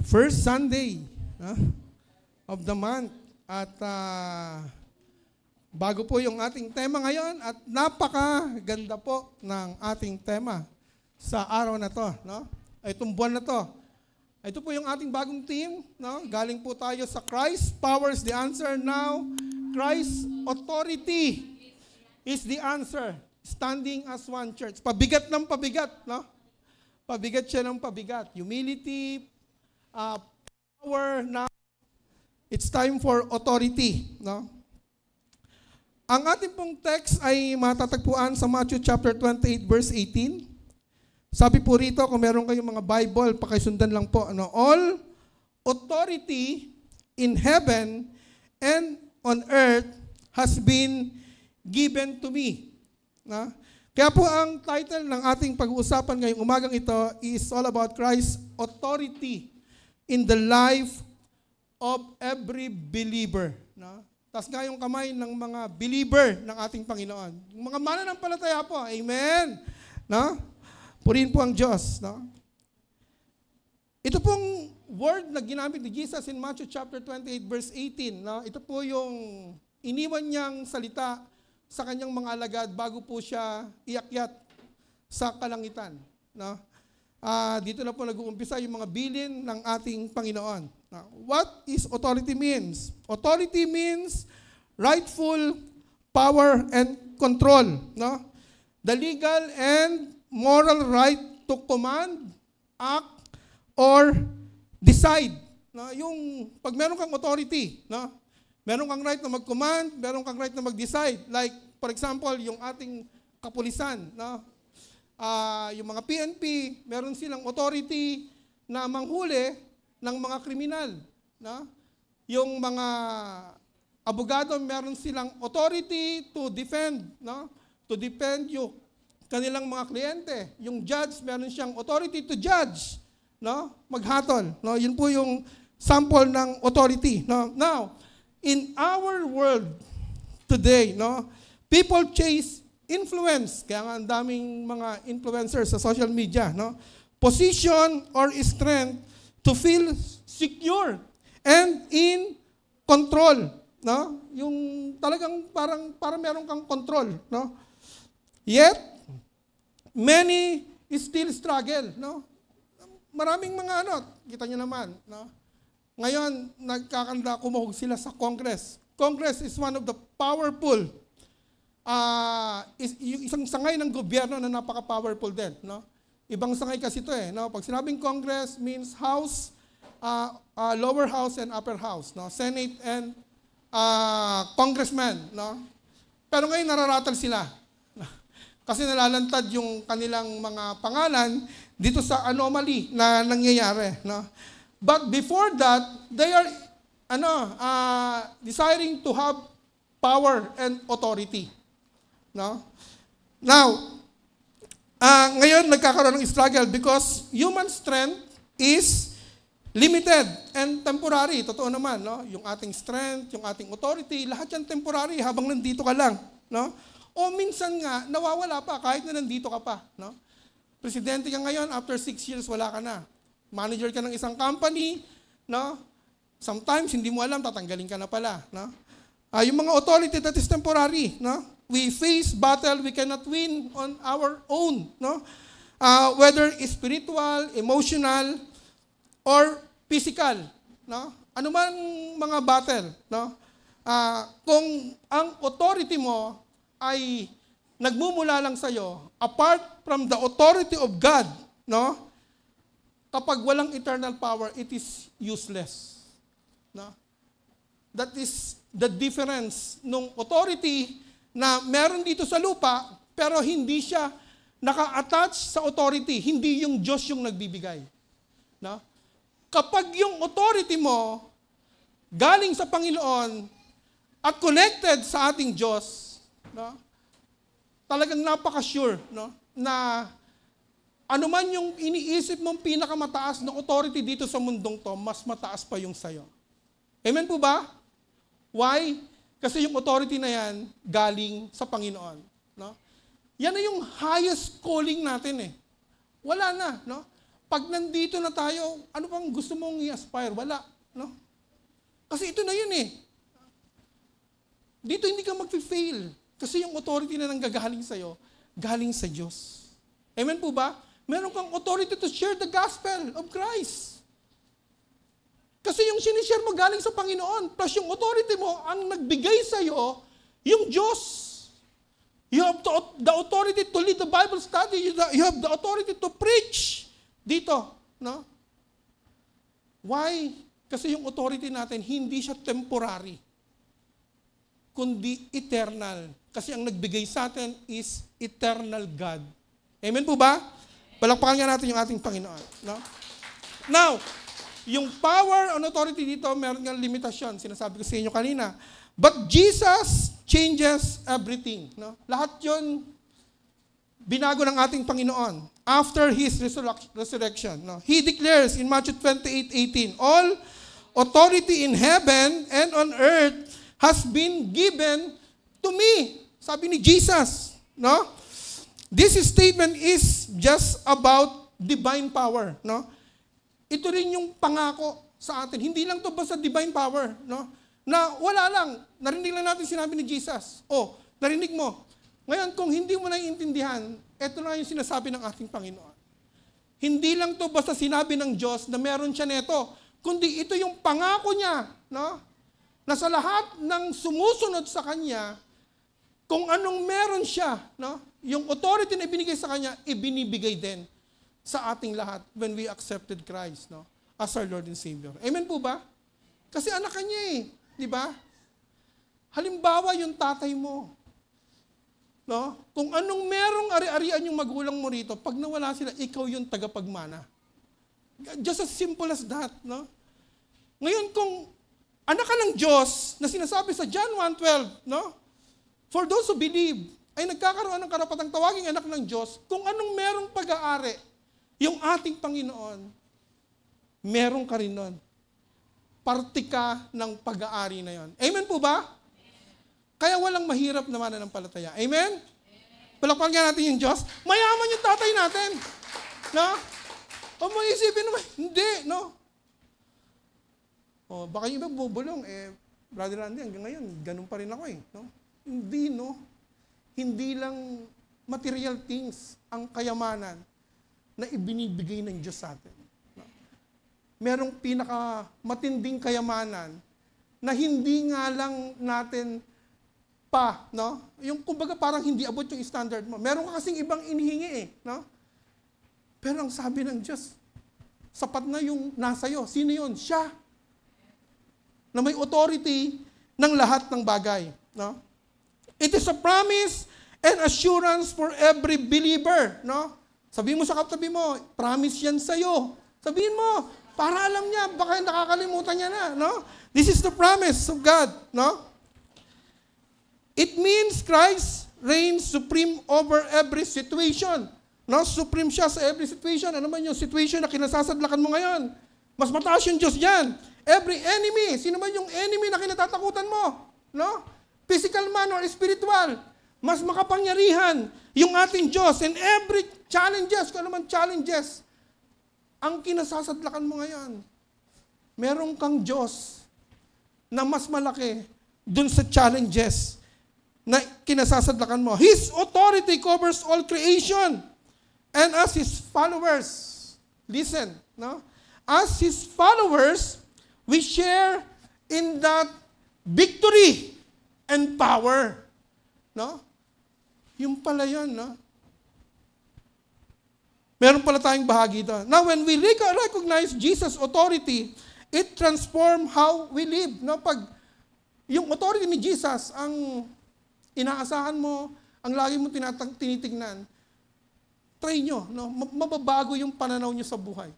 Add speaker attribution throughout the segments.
Speaker 1: First Sunday of the month. At bago po yung ating tema ngayon at napakaganda po ng ating tema sa araw na to, no? Itong buwan na to. Ito po yung ating bagong team, no? Galing po tayo sa Christ powers the answer now. Christ authority is the answer. Standing as one church. Pabigat ng pabigat, no? Pabigat siya ng pabigat. Humility, power, now it's time for authority, no? Ang ating pong text ay matatagpuan sa Matthew chapter 28 verse 18. Sabi po rito, kung meron kayong mga Bible, pakisundan lang po, ano, all authority in heaven and on earth has been given to me. No? Kaya po ang title ng ating pag-uusapan ngayong umagang ito is all about Christ's authority in the life of every believer. No? Taas nga yung kamay ng mga believer ng ating Panginoon. Yung mga mananampalataya po, amen. No? Purihin po ang Diyos. No? Ito pong word na ginamit ni Jesus in Matthew chapter 28 verse 18. No? Ito po yung iniwan niyang salita sa kanyang mga alagad bago po siya iakyat sa kalangitan. No? Dito na po nag-uumpisa yung mga bilin ng ating Panginoon. Now, what is authority means? Authority means rightful power and control. No? The legal and moral right to command, act, or decide. No? Yung pag meron kang authority, no? Meron kang right na mag-command, meron kang right na mag-decide. Like, for example, yung ating kapulisan, no? Yung mga PNP, meron silang authority na manghuli ng mga kriminal. No? Yung mga abogado, meron silang authority to defend. No? To defend yung kanilang mga kliyente. Yung judge, meron siyang authority to judge. No? Maghatol. No? Yun po yung sample ng authority. No? Now, in our world today, no, people chase influence. Kaya nga ang daming mga influencers sa social media, no? Position or strength to feel secure and in control, no? Yung talagang parang meron kang control, no? Yet many still struggle, no? Maraming mga kita niyo naman, no? Ngayon nagkakanda kumuhog sila sa Congress. Congress is one of the powerful isang sangay ng gobyerno na napaka-powerful din, no? Ibang sangay kasi ito no? Pag sinabing Congress means House, lower house and upper house, no? Senate and congressman, no? Pero ngayon nararatal sila. Kasi nalalantad yung kanilang mga pangalan dito sa anomaly na nangyayari, no? But before that, they are desiring to have power and authority. No? Now, ngayon nagkakaroon ng struggle because human strength is limited and temporary. Totoo naman, no? Yung ating strength, yung ating authority, lahat yan temporary habang nandito ka lang, no? O minsan nga nawawala pa kahit na nandito ka pa, no? Presidente ka ngayon, after 6 years wala ka na. Manager ka ng isang company, no? Sometimes hindi mo alam, tatanggalin ka na pala, no? Yung mga authority that is temporary, no? We face battle we cannot win on our own, no? Whether spiritual, emotional, or physical, no? Ano man mga battle, no? Kung ang authority mo ay nagmumula lang sa iyo, apart from the authority of God, no? Kapag walang eternal power, it is useless, no? That is the difference nung authority na meron dito sa lupa, pero hindi siya naka-attach sa authority. Hindi yung Diyos yung nagbibigay. No? Kapag yung authority mo galing sa Panginoon at connected sa ating Diyos, no? Talagang napaka-sure, no? Na anuman yung iniisip mong pinakamataas na authority dito sa mundong to, mas mataas pa yung sayo. Amen po ba? Why? Kasi yung authority na yan, galing sa Panginoon. No? Yan na yung highest calling natin . Wala na. No? Pag nandito na tayo, ano bang gusto mong i-aspire? Wala. No? Kasi ito na yun eh. Dito hindi ka mag-fail. Kasi yung authority na nanggagaling sa'yo, galing sa Diyos. Amen po ba? Meron kang authority to share the gospel of Christ. Kasi yung sinishare mo galing sa Panginoon, plus yung authority mo, ang nagbigay sa'yo, yung Diyos. You have the authority to lead the Bible study. You have the authority to preach. Dito, no? Why? Kasi yung authority natin, hindi siya temporary, kundi eternal. Kasi ang nagbigay sa atin is eternal God. Amen po ba? Palakpakan nga natin yung ating Panginoon. No? Now, yung power and authority dito, meron nga limitasyon. Sinasabi ko sa inyo kanina. But Jesus changes everything. No? Lahat yun, binago ng ating Panginoon after His resurrection. No? He declares in Matthew 28:18, all authority in heaven and on earth has been given to me. Sabi ni Jesus. No? This statement is just about divine power. No? Ito rin yung pangako sa atin. Hindi lang to basta divine power. No? Na wala lang. Narinig lang natin sinabi ni Jesus. Narinig mo. Ngayon, kung hindi mo naiintindihan, ito na yung sinasabi ng ating Panginoon. Hindi lang to basta sinabi ng Diyos na meron siya neto, kundi ito yung pangako niya, no? Na sa lahat ng sumusunod sa Kanya, kung anong meron siya, no? Yung authority na ibinigay sa Kanya, ibinibigay din sa ating lahat when we accepted Christ, no? As our Lord and Savior. Amen po ba? Kasi anak ka niya eh. Di ba? Halimbawa, yung tatay mo. No? Kung anong merong ari-arian yung magulang mo rito, pag nawala sila, ikaw yung tagapagmana. Just as simple as that. No? Ngayon, kung anak ka ng Diyos, na sinasabi sa John 1:12, no? For those who believe, ay nagkakaroon ng karapatang tawaging anak ng Diyos, kung anong merong pag-aari, yung ating Panginoon, merong ka rin nun. Parte ka ng pag-aari na yon. Amen po ba? Kaya walang mahirap na mananampalataya. Amen? Palakpakan nga natin yung Diyos. Mayaman yung tatay natin. No? O mo isipin naman, hindi, no? Baka yung iba bubulong, Brother Randy, hanggang ngayon, ganun pa rin ako eh. No? Hindi, no? Hindi lang material things ang kayamanan na ibinibigay ng Diyos sa atin. Merong pinakamatinding kayamanan na hindi nga lang natin pa, no? Yung kumbaga parang hindi abot yung standard mo. Meron ka kasing ibang inihingi eh, no? Pero ang sabi ng Diyos, sapat na yung nasa iyo. Sino yun? Siya. Na may authority ng lahat ng bagay, no? It is a promise and assurance for every believer, no? Sabihin mo sa katabi mo, promise yan sa'yo. Sabihin mo, para alam niya, baka nakakalimutan niya na, no? This is the promise of God, no? It means Christ reigns supreme over every situation. No? Supreme siya sa every situation. Ano man yung situation na kinasasadlakan mo ngayon? Mas mataas yung Diyos dyan. Every enemy, sino man yung enemy na kinatatakutan mo? No? Physical man or spiritual. Mas makapangyarihan yung ating Diyos. And every challenges, kung ano man challenges, ang kinasasadlakan mo ngayon, meron kang Diyos na mas malaki dun sa challenges na kinasasadlakan mo. His authority covers all creation. And as His followers, listen, no? As His followers, we share in that victory and power. No? Yung pala yun, no? Meron pala tayong bahagi doon. Now, when we recognize Jesus' authority, it transforms how we live. No? Pag yung authority ni Jesus, ang inaasahan mo, ang lagi mo tinitignan, try nyo. No? Mababago yung pananaw nyo sa buhay.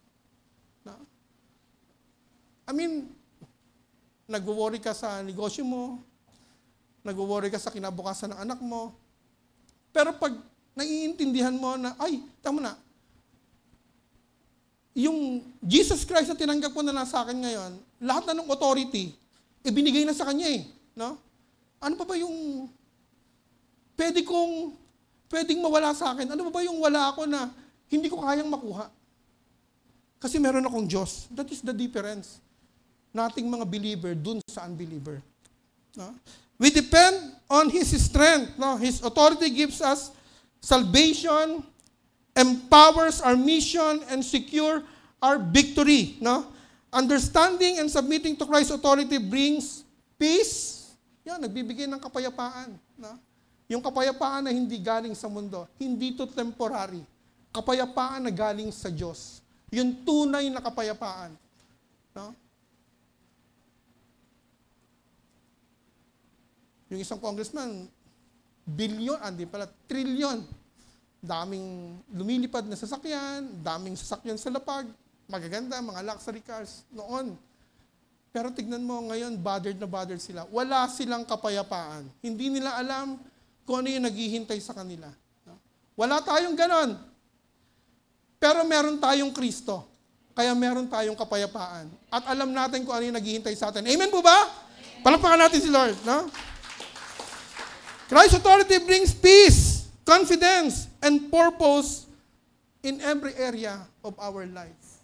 Speaker 1: No? I mean, nag-worry ka sa negosyo mo, nag-worry ka sa kinabukasan ng anak mo, pero pag naiintindihan mo na, ay, tama na, yung Jesus Christ na tinanggap ko na nasa akin ngayon, lahat na ng authority, ibinigay na sa Kanya eh. No? Ano pa ba yung pwedeng mawala sa akin? Ano pa ba yung wala ako na hindi ko kayang makuha? Kasi meron akong Diyos. That is the difference. Nating mga believer dun sa unbeliever. No? We depend on His strength. No? His authority gives us salvation, empowers our mission, and secure our victory. No? Understanding and submitting to Christ's authority brings peace. Yan, nagbibigay ng kapayapaan. No? Yung kapayapaan na hindi galing sa mundo, hindi to temporary. Kapayapaan na galing sa Diyos. Yung tunay na kapayapaan. No? Yung isang congressman, trilyon. Daming lumilipad na sasakyan, daming sasakyan sa lapag, magaganda, mga luxury cars noon. Pero tignan mo ngayon, bothered sila. Wala silang kapayapaan. Hindi nila alam kung ano yung naghihintay sa kanila. No? Wala tayong ganon. Pero meron tayong Kristo. Kaya meron tayong kapayapaan. At alam natin kung ano yung naghihintay sa atin. Amen po ba? Palakpakan natin si Lord. No? Christ's authority brings peace, confidence, and purpose in every area of our life.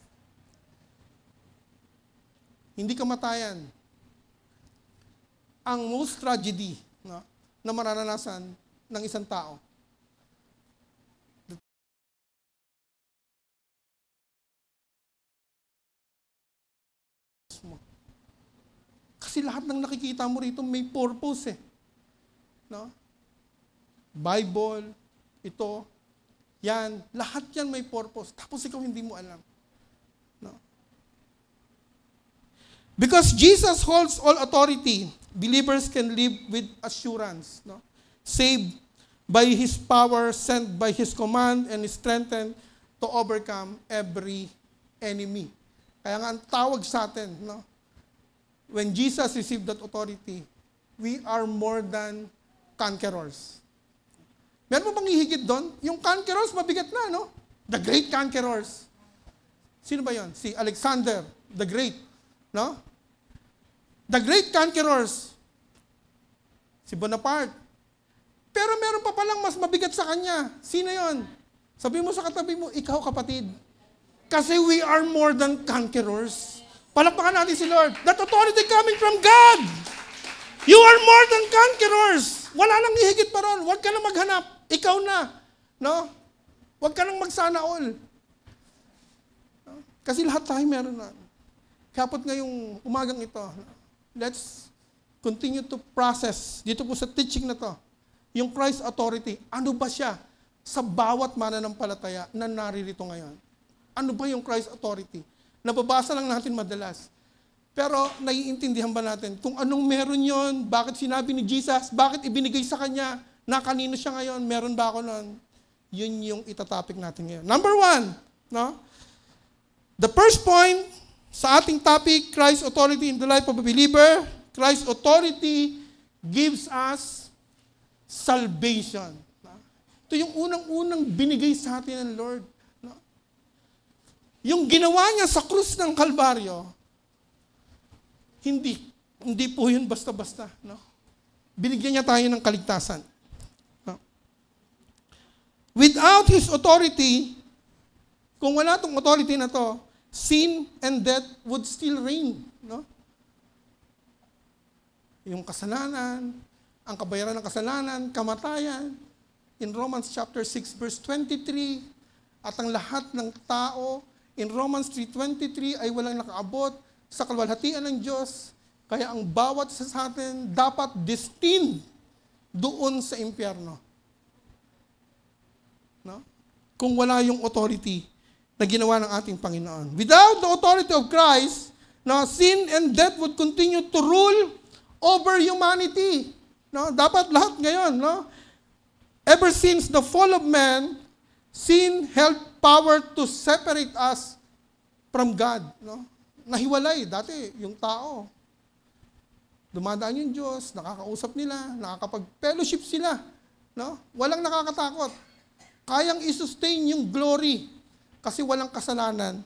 Speaker 1: Hindi kamatayan. Ang most tragedy, no, na mararanasan ng isang tao. Kasi lahat ng nakikita mo rito may purpose eh. No? Bible, ito, yan, lahat yan may purpose. Tapos ikaw hindi mo alam. No? Because Jesus holds all authority, believers can live with assurance. No? Saved by His power, sent by His command, and strengthened to overcome every enemy. Kaya nga ang tawag sa atin, no? When Jesus received that authority, we are more than conquerors. Meron mo bang ihigit doon? Yung conquerors, mabigat na, no? The great conquerors. Sino ba yon? Si Alexander, the Great. No? The great conquerors. Si Bonaparte. Pero meron pa palang mas mabigat sa kanya. Sino yon? Sabi mo sa katabi mo, ikaw kapatid. Kasi we are more than conquerors. Palakpakan natin si Lord. That authority coming from God. You are more than conquerors. Wala nang ihigit pa ron. Huwag ka na maghanap. Ikaw na. No? Huwag ka nang magsana all. No? Kasi lahat tayo meron na. Kapot ngayong umagang ito, let's continue to process dito po sa teaching na to. Yung Christ authority, ano ba siya sa bawat mananampalataya na naririto ngayon? Ano ba yung Christ authority? Nababasa lang natin madalas. Pero naiintindihan ba natin kung anong meron yon? Bakit sinabi ni Jesus? Bakit ibinigay sa Kanya? Na kanino siya ngayon? Meron ba ako nun? Yun yung itatopic natin ngayon. Number 1, no? The first point sa ating topic, Christ's authority in the life of a believer. Christ's authority gives us salvation. No? Ito yung unang-unang binigay sa atin ng Lord. No? Yung ginawa niya sa krus ng Kalbaryo, hindi po yun basta-basta. No? Binigyan niya tayo ng kaligtasan. No? Without His authority, kung wala itong authority na to, sin and death would still reign. No? Yung kasalanan, ang kabayaran ng kasalanan, kamatayan, in Romans chapter 6 verse 23, at ang lahat ng tao, in Romans 3:23, ay walang nakaabot sa kalwalhatian ng Diyos, kaya ang bawat isa sa atin dapat destined doon sa impyerno. No? Kung wala yung authority na ginawa ng ating Panginoon. Without the authority of Christ, no, sin and death would continue to rule over humanity. No? Dapat lahat ngayon. No? Ever since the fall of man, sin held power to separate us from God. No? Nahiwalay. Dati, yung tao, dumadaan yung Diyos, nakakausap nila, nakakapag-fellowship sila. No? Walang nakakatakot. Kayang i-sustain yung glory kasi walang kasalanan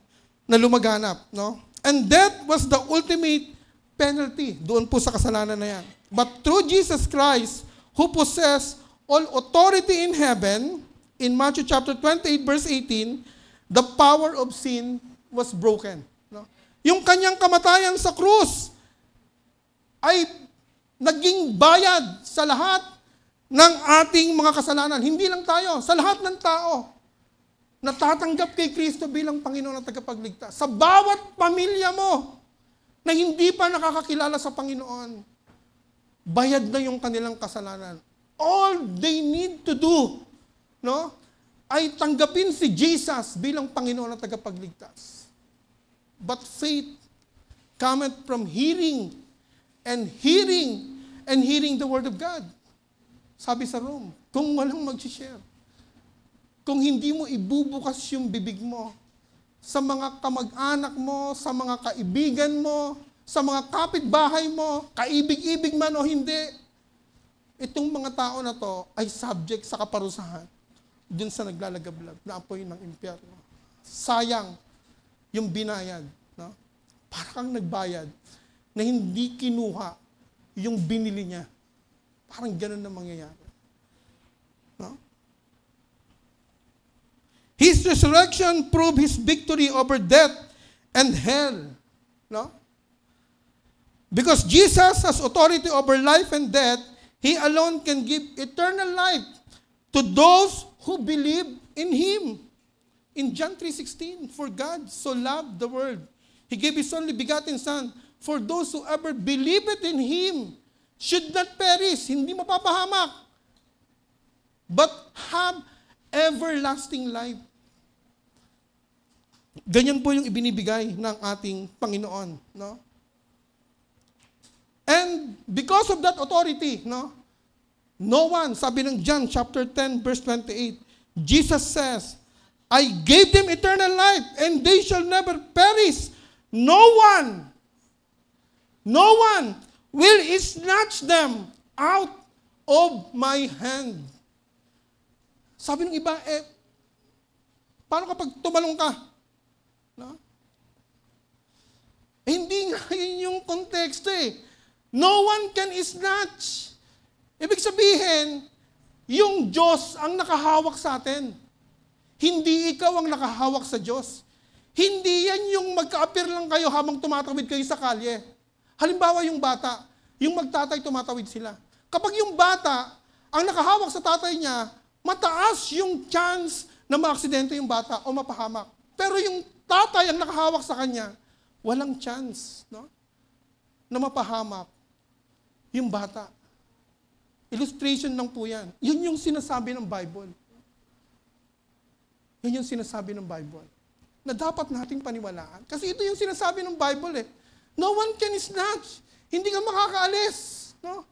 Speaker 1: na lumaganap. No? And that was the ultimate penalty doon po sa kasalanan na yan. But through Jesus Christ, who possessed all authority in heaven, in Matthew chapter 28, verse 18, the power of sin was broken. No? Yung kanyang kamatayan sa krus ay naging bayad sa lahat ng ating mga kasalanan. Hindi lang tayo, sa lahat ng tao na tatanggap kay Kristo bilang Panginoon at tagapagligtas. Sa bawat pamilya mo na hindi pa nakakakilala sa Panginoon, bayad na yung kanilang kasalanan. All they need to do, no, ay tanggapin si Jesus bilang Panginoon at tagapagligtas. But faith cometh from hearing and hearing the Word of God. Sabi sa Rome, kung walang mag-share, kung hindi mo ibubukas yung bibig mo sa mga kamag-anak mo, sa mga kaibigan mo, sa mga kapitbahay mo, kaibig-ibig man o hindi, itong mga tao na to ay subject sa kaparusahan dun sa naglalagablab na apoy ng impyerno. Sayang yung binayad. No? Para kang nagbayad na hindi kinuha yung binili niya. Parang ganun na mangyayari. No? His resurrection proved His victory over death and hell. No? Because Jesus has authority over life and death, He alone can give eternal life to those who believe in Him. In John 3:16, for God so loved the world, He gave His only begotten Son, for those who ever believe it in Him should not perish, hindi mapapahamak, but have everlasting life. Ganyan po yung ibinibigay ng ating Panginoon, no? And because of that authority, no one, sabi ng John chapter 10 verse 28, Jesus says, I gave them eternal life and they shall never perish. No one will snatch them out of my hand. Sabi ng iba, paano kapag tumalong ka? No? Hindi nga yun yung konteksto eh. No one can snatch. Ibig sabihin, yung Diyos ang nakahawak sa atin. Hindi ikaw ang nakahawak sa Diyos. Hindi yan yung magka-appear lang kayo habang tumatawid kayo sa kalye. Halimbawa yung bata, yung magtatay tumatawid sila. Kapag yung bata ang nakahawak sa tatay niya, mataas yung chance na maaksidente yung bata o mapahamak. Pero yung tatay ang nakahawak sa kanya, walang chance, no, na mapahamak yung bata. Illustration lang po yan. Yun yung sinasabi ng Bible. Yun yung sinasabi ng Bible. Na dapat nating paniwalaan. Kasi ito yung sinasabi ng Bible eh. No one can snatch. Hindi ka makakaalis. No?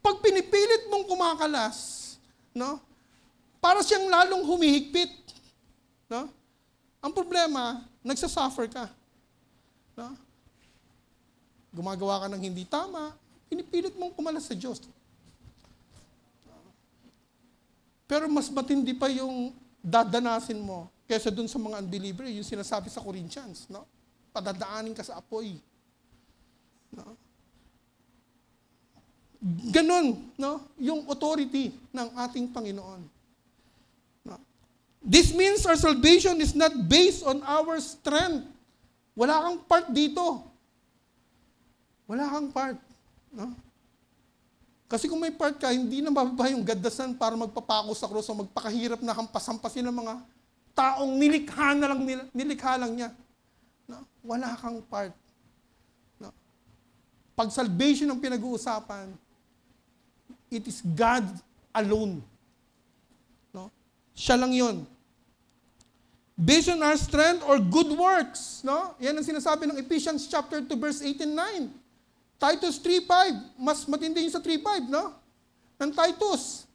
Speaker 1: Pag pinipilit mong kumakalas, no, para siyang lalong humihigpit. No? Ang problema, nagsasuffer ka. No? Gumagawa ka ng hindi tama, pinipilit mong kumalas sa Diyos. Pero mas matindi pa yung dadanasin mo kaysa dun sa mga unbeliever, yung sinasabi sa Corinthians, no? Padadaanin ka sa apoy. No? Ganon, no? Yung authority ng ating Panginoon. No? This means our salvation is not based on our strength. Wala kang part dito. Wala kang part. No? Kasi kung may part ka, hindi na mababa yung gadasan para magpapako sa krus o magpakahirap na hampasin ng mga taong nilikha lang niya. No? Wala kang part. No? Pag salvation ang pinag-uusapan, it is God alone. No? Siya lang yun. Based on our strength or good works. No? Yan ang sinasabi ng Ephesians chapter 2 verse 8 and 9. Titus 3:5, mas matindi yung sa 3:5, no? Ng Titus.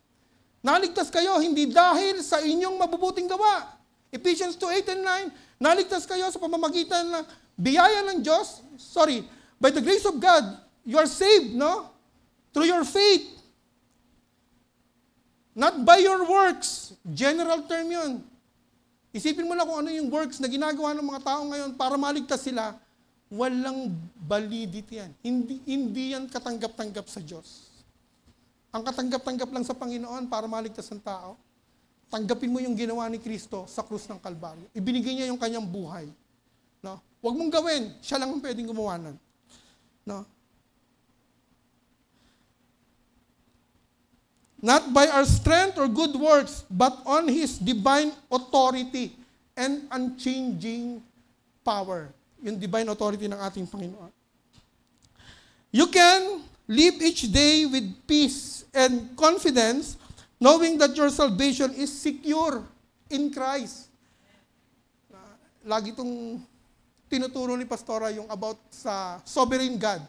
Speaker 1: Naligtas kayo hindi dahil sa inyong mabubuting gawa. Ephesians 2:8 and 9, naligtas kayo sa pamamagitan ng biyaya ng Diyos. By the grace of God, you are saved, no? Through your faith. Not by your works. General term yun. Isipin mo lang kung ano yung works na ginagawa ng mga tao ngayon para maligtas sila. Walang validity yan. Hindi yan katanggap-tanggap sa Diyos. Ang katanggap-tanggap lang sa Panginoon para maligtas ang tao, Tanggapin mo yung ginawa ni Kristo sa krus ng Kalbaryo. Ibinigay niya yung kanyang buhay. No? Huwag mong gawin. Siya lang ang pwedeng gumawa nun. No? Not by our strength or good works, but on His divine authority and unchanging power. Yung divine authority ng ating Panginoon. You can live each day with peace and confidence, knowing that your salvation is secure in Christ. Lagi itong tinuturo ni Pastora yung about sa sovereign God.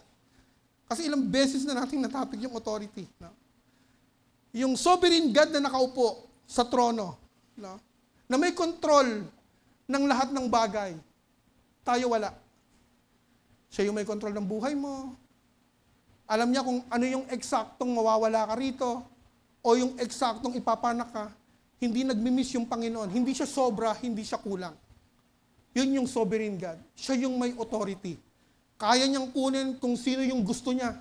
Speaker 1: Kasi ilang beses na nating natapik yung authority. No? Yung sovereign God na nakaupo sa trono, no? Na may control ng lahat ng bagay. Tayo wala. Siya yung may control ng buhay mo. Alam niya kung ano yung eksaktong mawawala ka rito o yung eksaktong ipapanak ka. Hindi nagmimiss yung Panginoon. Hindi siya sobra, hindi siya kulang. Yun yung sovereign God. Siya yung may authority. Kaya niyang kunin kung sino yung gusto niya.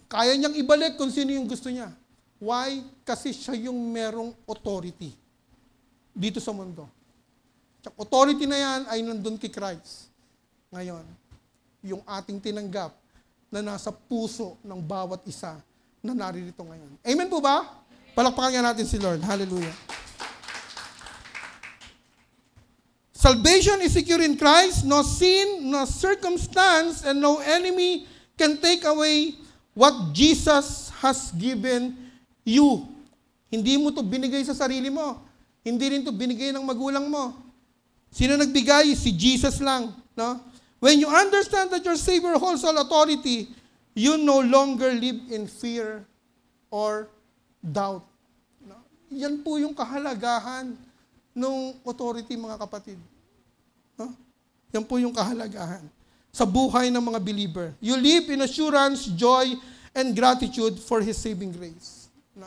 Speaker 1: Kaya niyang ibalik kung sino yung gusto niya. Why? Kasi siya yung merong authority dito sa mundo. At authority na yan ay nandun kay Christ. Ngayon, yung ating tinanggap na nasa puso ng bawat isa na naririto ngayon. Amen po ba? Palakpakan nga natin si Lord. Hallelujah. Salvation is secure in Christ. No sin, no circumstance, and no enemy can take away what Jesus has given you. Hindi mo to binigay sa sarili mo. Hindi rin to binigay ng magulang mo. Sino nagbigay? Si Jesus lang. No? When you understand that your Savior holds all authority, you no longer live in fear or doubt. No? Yan po yung kahalagahan ng authority, mga kapatid. No? Yan po yung kahalagahan sa buhay ng mga believer. You live in assurance, joy, and gratitude for His saving grace. No?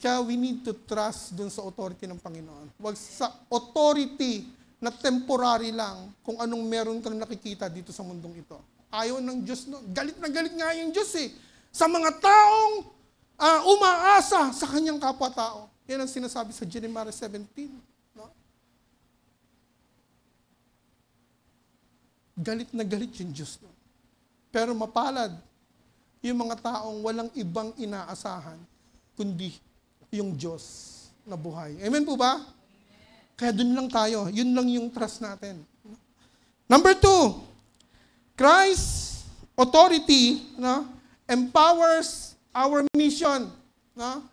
Speaker 1: Kaya we need to trust dun sa authority ng Panginoon. Huwag sa authority na temporary lang kung anong meron kang nakikita dito sa mundong ito. Ayaw ng Diyos, no? Galit na galit nga yung Diyos eh. Sa mga taong umaasa sa kanyang kapwa-tao. Yan ang sinasabi sa Jeremiah 17. No? Galit na galit yung Diyos. No? Pero mapalad yung mga taong walang ibang inaasahan kundi yung Diyos na buhay. Amen po ba? Kaya dun lang tayo. Yun lang yung trust natin. Number 2, Christ's authority, no, empowers our mission. No?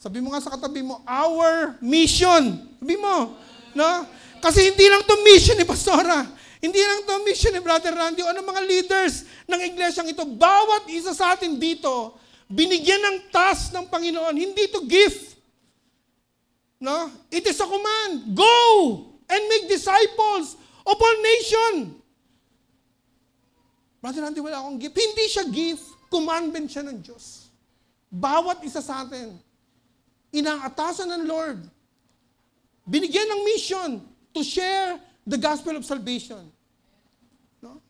Speaker 1: Sabi mo nga sa katabi mo, our mission. Sabi mo. No? Kasi hindi lang to mission ni Pastora. Hindi lang to mission ni Brother Randy o ng mga leaders ng iglesyang ito. Bawat isa sa atin dito, binigyan ng task ng Panginoon. Hindi to gift. No? It is a command. Go and make disciples of all nations. Brother Randy, wala akong gift. Hindi siya gift. Commandment siya ng Diyos. Bawat isa sa atin, inaatasan ng Lord. Binigyan ng mission to share the gospel of salvation. No?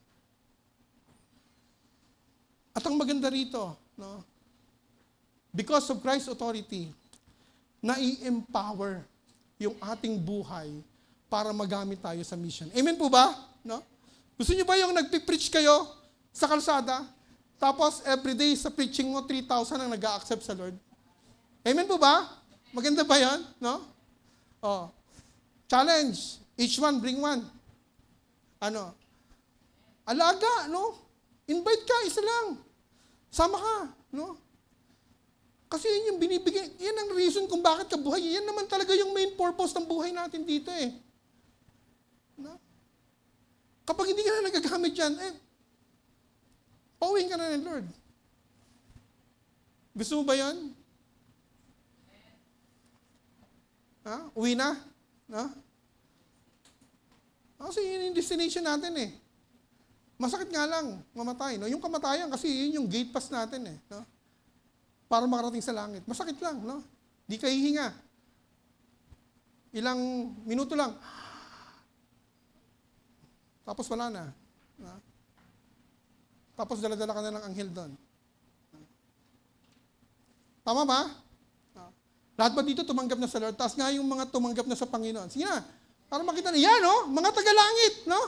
Speaker 1: At ang maganda rito, no? Because of Christ's authority, nai-empower yung ating buhay para magamit tayo sa mission. Amen po ba? No? Gusto niyo ba yung nagpipreach kayo sa kalsada, tapos everyday sa preaching mo, 3,000 ang nag-a-accept sa Lord? Amen po ba? Maganda ba yan? No? Oh. Challenge. Each one, bring one. Ano? Alaga, no? Invite ka, isa lang. Sama ka, no? Kasi yun yung binibigay, yan ang reason kung bakit ka buhay. Yan naman talaga yung main purpose ng buhay natin dito eh. No? Kapag hindi ka na nagagamit yan, pauwiin ka na ng Lord. Gusto mo ba yan? Ha? Uwi na? No? Kasi yun yung destination natin eh. Masakit nga lang, mamatay. No? Yung kamatayan, kasi yun yung gate pass natin eh. No? Para makarating sa langit. Masakit lang, no? Di ka hihinga. Ilang minuto lang. Tapos wala na. No? Tapos dala-dala ka na ng anghel doon. Tama ba? Lahat ba dito tumanggap na sa Lord? Taas nga yung mga tumanggap na sa Panginoon. Sige na, para makita na, yan mga tagalangit, no?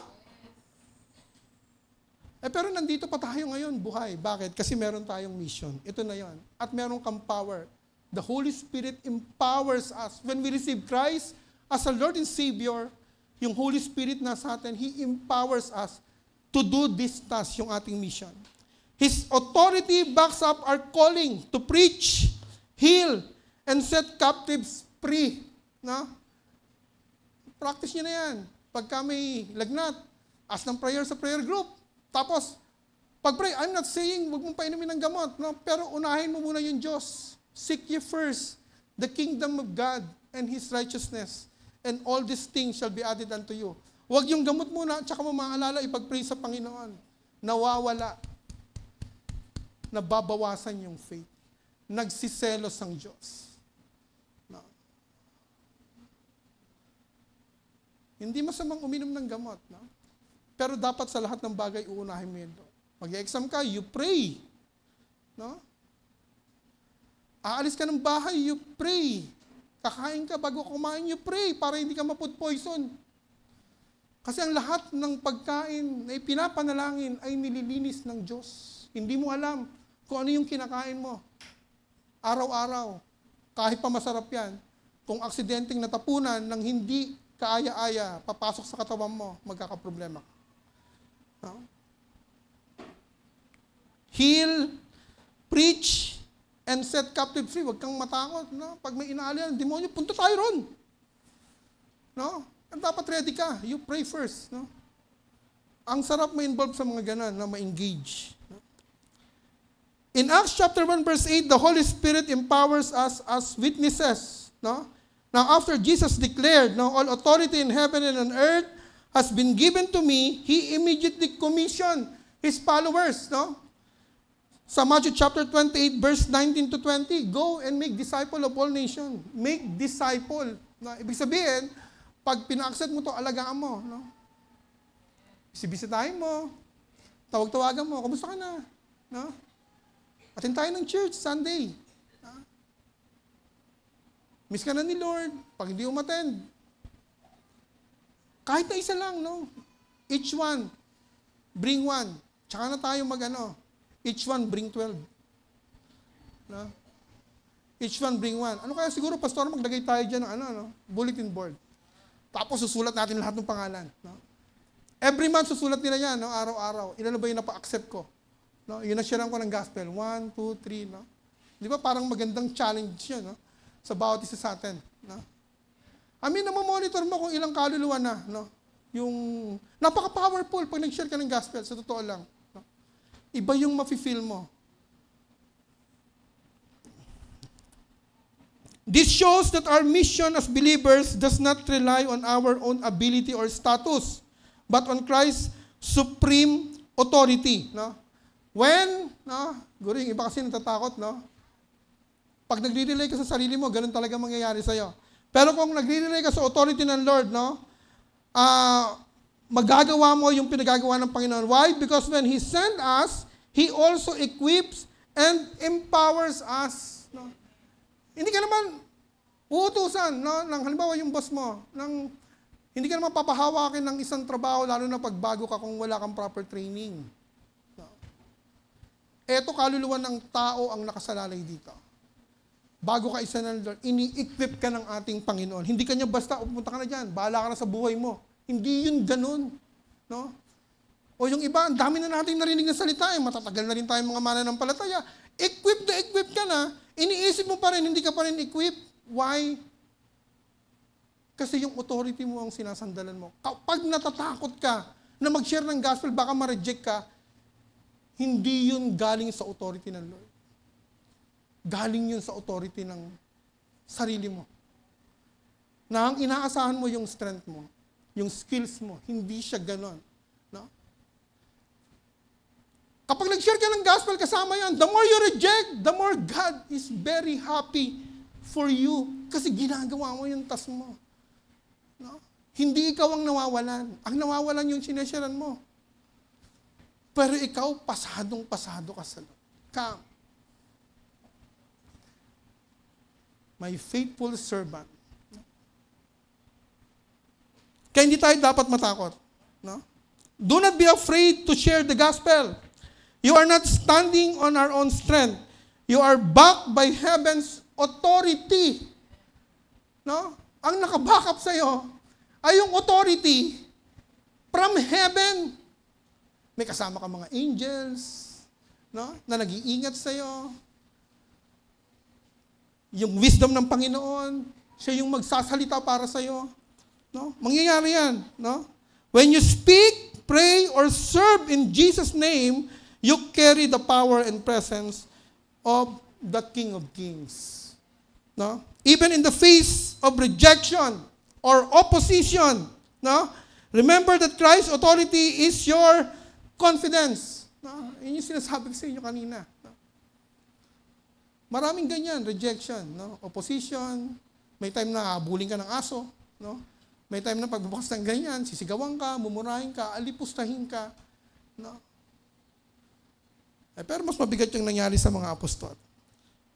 Speaker 1: Pero nandito pa tayo ngayon, buhay. Bakit? Kasi meron tayong mission. Ito na yon. At meron kang power. The Holy Spirit empowers us. When we receive Christ as a Lord and Savior, yung Holy Spirit na sa atin, He empowers us to do this task, yung ating mission. His authority backs up our calling to preach, heal, and set captives free. No? Practice nyo na yan. Pagka may lagnat, ask ng prayer sa prayer group. Tapos, pag-pray, I'm not saying huwag mong painumin ng gamot, no? Pero unahin mo muna yung Diyos. Seek ye first the kingdom of God and His righteousness, and all these things shall be added unto you. Huwag yung gamot muna, tsaka mo maalala, ipag-pray sa Panginoon. Nawawala. Nababawasan yung faith. Nagsiselos ang Diyos. No. Hindi masamang uminom ng gamot, no? Pero dapat sa lahat ng bagay, uunahin mo yun. Mag-exam ka, you pray. No? Aalis ka ng bahay, you pray. Kakain ka, bago kumain, you pray para hindi ka ma-food poison. Kasi ang lahat ng pagkain na ipinapanalangin ay nililinis ng Diyos. Hindi mo alam kung ano yung kinakain mo. Araw-araw, kahit pa masarap yan, kung aksidenteng natapunan ng hindi kaaya-aya, papasok sa katawan mo, magkakaproblema ka. No? Heal, preach, and set captive free. Huwag kang matakot. No? Pag may inaalian, demonyo, punta tayo ron. No? At dapat ready ka. You pray first. No? Ang sarap ma-involve sa mga ganan na ma-engage. No? In Acts chapter 1 verse 8, the Holy Spirit empowers us as witnesses. No? Now after Jesus declared, no, all authority in heaven and on earth has been given to me, He immediately commissioned His followers. No? Sa Matthew chapter 28 verse 19 to 20, go and make disciple of all nations. Make disciple. No? Ibig sabihin, pag pina-accept mo to, alagaan mo. No? Bisitahin mo. Tawag-tawagan mo. Kamusta ka na? No? Atin tayo ng church, Sunday. No? Miss ka na ni Lord. Pag hindi umattend, kahit na isa lang, no? Each one, bring one. Tsaka na tayo each one bring 12. No? Each one bring one. Ano kaya siguro, pastor, maglagay tayo dyan ng bulletin board. Tapos susulat natin lahat ng pangalan. No? Every month susulat nila yan, no? Araw-araw. Ilan na ba yung napa-accept ko? No? Yun na share ko ng gospel. 1, 2, 3. No? Di ba parang magandang challenge yun, no? Sa bawat isa sa atin. No? Namamonitor mo kung ilang kaluluwa na. No? Yung napaka-powerful pag nag-share ka ng gospel, sa totoo lang. No? Iba yung mafe-feel mo. This shows that our mission as believers does not rely on our own ability or status, but on Christ's supreme authority. No? When, guro yung iba kasi natatakot, no? Pag nagre-rely ka sa sarili mo, ganun talaga mangyayari sa'yo. Pero kung nagre-rely ka sa authority ng Lord, no? Magagawa mo yung pinagagawa ng Panginoon. Why? Because when He sent us, He also equips and empowers us. No? Hindi ka naman uutusan, no? Halimbawa yung boss mo, hindi ka naman papahawakin ng isang trabaho, lalo na pagbago ka kung wala kang proper training. No? Eto kaluluwa ng tao ang nakasalalay dito. Bago ka isa ng Lord, ini-equip ka ng ating Panginoon. Hindi ka niya basta, pupunta ka na dyan, bahala ka na sa buhay mo. Hindi yun ganun. No? O yung iba, ang dami na natin narinig na salita, matatagal na rin tayong mga mananampalataya. Equip ka na, iniisip mo pa rin, hindi ka pa rin equip. Why? Kasi yung authority mo ang sinasandalan mo. Kapag natatakot ka na mag-share ng gospel, baka ma-reject ka, hindi yun galing sa authority ng Lord. Galing yun sa authority ng sarili mo. Na ang inaasahan mo yung strength mo, yung skills mo, hindi siya ganon. No? Kapag nag-share ka ng gospel, kasama yan, the more you reject, the more God is very happy for you. Kasi ginagawa mo yung task mo. No? Hindi ikaw ang nawawalan. Ang nawawalan yung sinasharan mo. Pero ikaw, pasadong-pasado ka sa Lord. Come. My faithful servant. Kaya hindi tayo dapat matakot. No? Do not be afraid to share the gospel. You are not standing on our own strength. You are backed by heaven's authority. No? Ang nakaback up sa'yo ay yung authority from heaven. May kasama ka mga angels, no? Na nag-iingat sa'yo. Yung wisdom ng Panginoon, siya yung magsasalita para sa'yo. No? Mangyayari yan. No? When you speak, pray, or serve in Jesus' name, you carry the power and presence of the King of Kings. No? Even in the face of rejection or opposition, no? Remember that Christ's authority is your confidence. No? Yun yung sinasabi ko sa inyo kanina. No? Maraming ganyan, rejection, no? Opposition, may time na habulin ka ng aso, no? May time na pagbubukas ng ganyan, sisigawan ka, mumurahin ka, alipustahin ka. No? Pero mas mabigat yung nangyari sa mga apostol.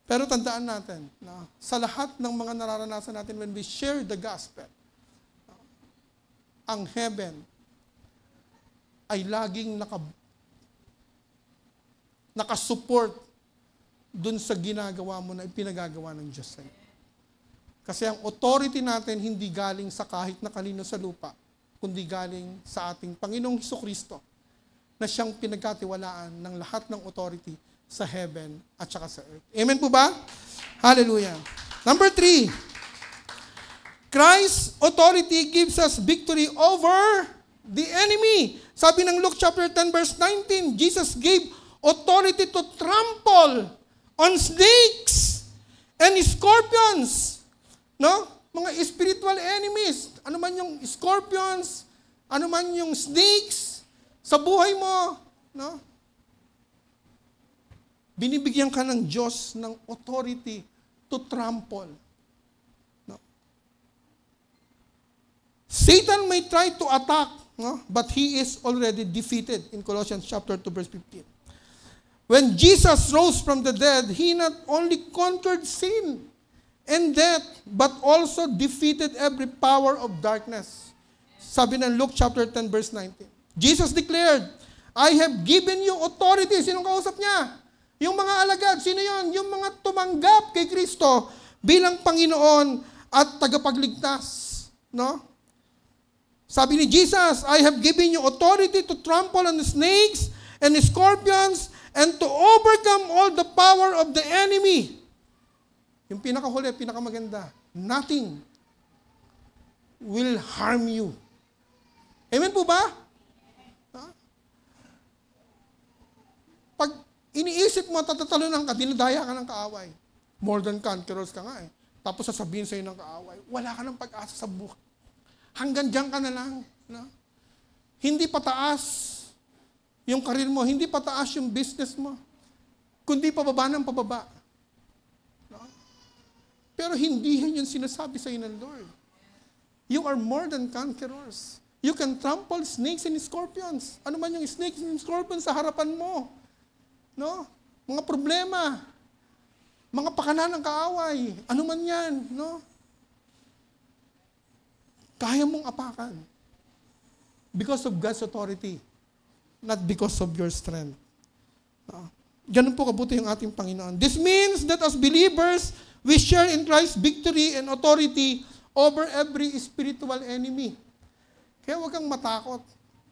Speaker 1: Pero tandaan natin, no? Sa lahat ng mga nararanasan natin when we share the gospel, no? Ang heaven ay laging nakasupport dun sa ginagawa mo na ipinagagawa ng Diyos sa'yo. Kasi ang authority natin hindi galing sa kahit na kanino sa lupa, kundi galing sa ating Panginoong Hesukristo na siyang pinagkatiwalaan ng lahat ng authority sa heaven at saka sa earth. Amen po ba? Hallelujah. Number 3, Christ's authority gives us victory over the enemy. Sabi ng Luke chapter 10 verse 19, Jesus gave authority to trample on snakes and scorpions. No? Mga spiritual enemies. Ano man yung scorpions, ano man yung snakes sa buhay mo, no? Binibigyan ka ng Diyos ng authority to trample. No? Satan may try to attack, no? But he is already defeated in Colossians chapter 2 verse 15. When Jesus rose from the dead, he not only conquered sin and death, but also defeated every power of darkness. Sabi ng Luke chapter 10 verse 19. Jesus declared, I have given you authority. Sinong kausap niya? Yung mga alagad. Sino yun? Yung mga tumanggap kay Kristo bilang Panginoon at tagapagligtas. No? Sabi ni Jesus, I have given you authority to trample on the snakes and the scorpions and to overcome all the power of the enemy. Yung pinakahuli, pinakamaganda, nothing will harm you. Amen po ba? Pag iniisip mo, tatatalunan ka, dinadaya ka ng kaaway. More than conquerors ka nga eh. Tapos sasabihin sa'yo ng kaaway, wala ka ng pag-asa sa buhay. Hanggang dyan ka na lang. No? Hindi pataas yung karir mo, hindi pataas yung business mo, kundi pababa ng pababa. Pero hindi yan yung sinasabi sa ng Lord. You are more than conquerors. You can trample snakes and scorpions. Ano man yung snakes and scorpions sa harapan mo? No? Mga problema. Mga pakanan ng kaaway. Ano man yan? No? Kaya mong apakan. Because of God's authority. Not because of your strength. No? Ganun po kabuti yung ating Panginoon. This means that as believers, we share in Christ's victory and authority over every spiritual enemy. Kaya huwag kang matakot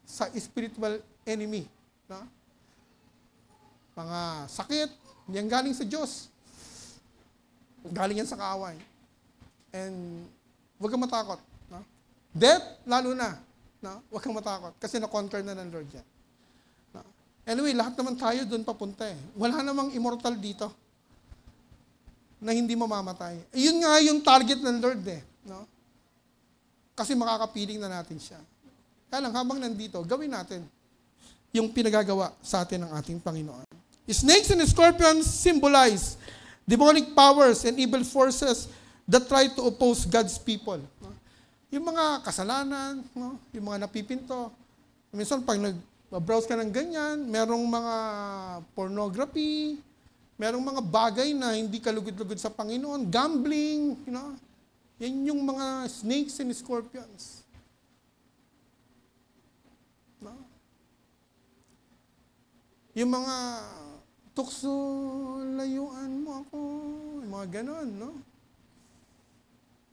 Speaker 1: sa spiritual enemy. No? Mga sakit, yan galing sa Diyos. Galing yan sa kaaway. And huwag kang matakot. No? Death, lalo na. No? Huwag kang matakot kasi na-conquer na ng Lord yan. No? Anyway, lahat naman tayo doon papunta eh. Wala namang immortal dito na hindi mamamatay. Yun nga yung target ng Lord eh. No? Kasi makakapiling na natin siya. Kaya lang, habang nandito, gawin natin yung pinagagawa sa atin ng ating Panginoon. Snakes and scorpions symbolize demonic powers and evil forces that try to oppose God's people. No? Yung mga kasalanan, no? Yung mga napipinto. Minsan, pag nag-browse ka ng ganyan, merong mga pornography, Merong mga bagay na hindi kalugod-lugod sa Panginoon. Gambling, yan yung mga snakes and scorpions. Yung mga tukso, layuan mo ako. Yung mga ganon, no?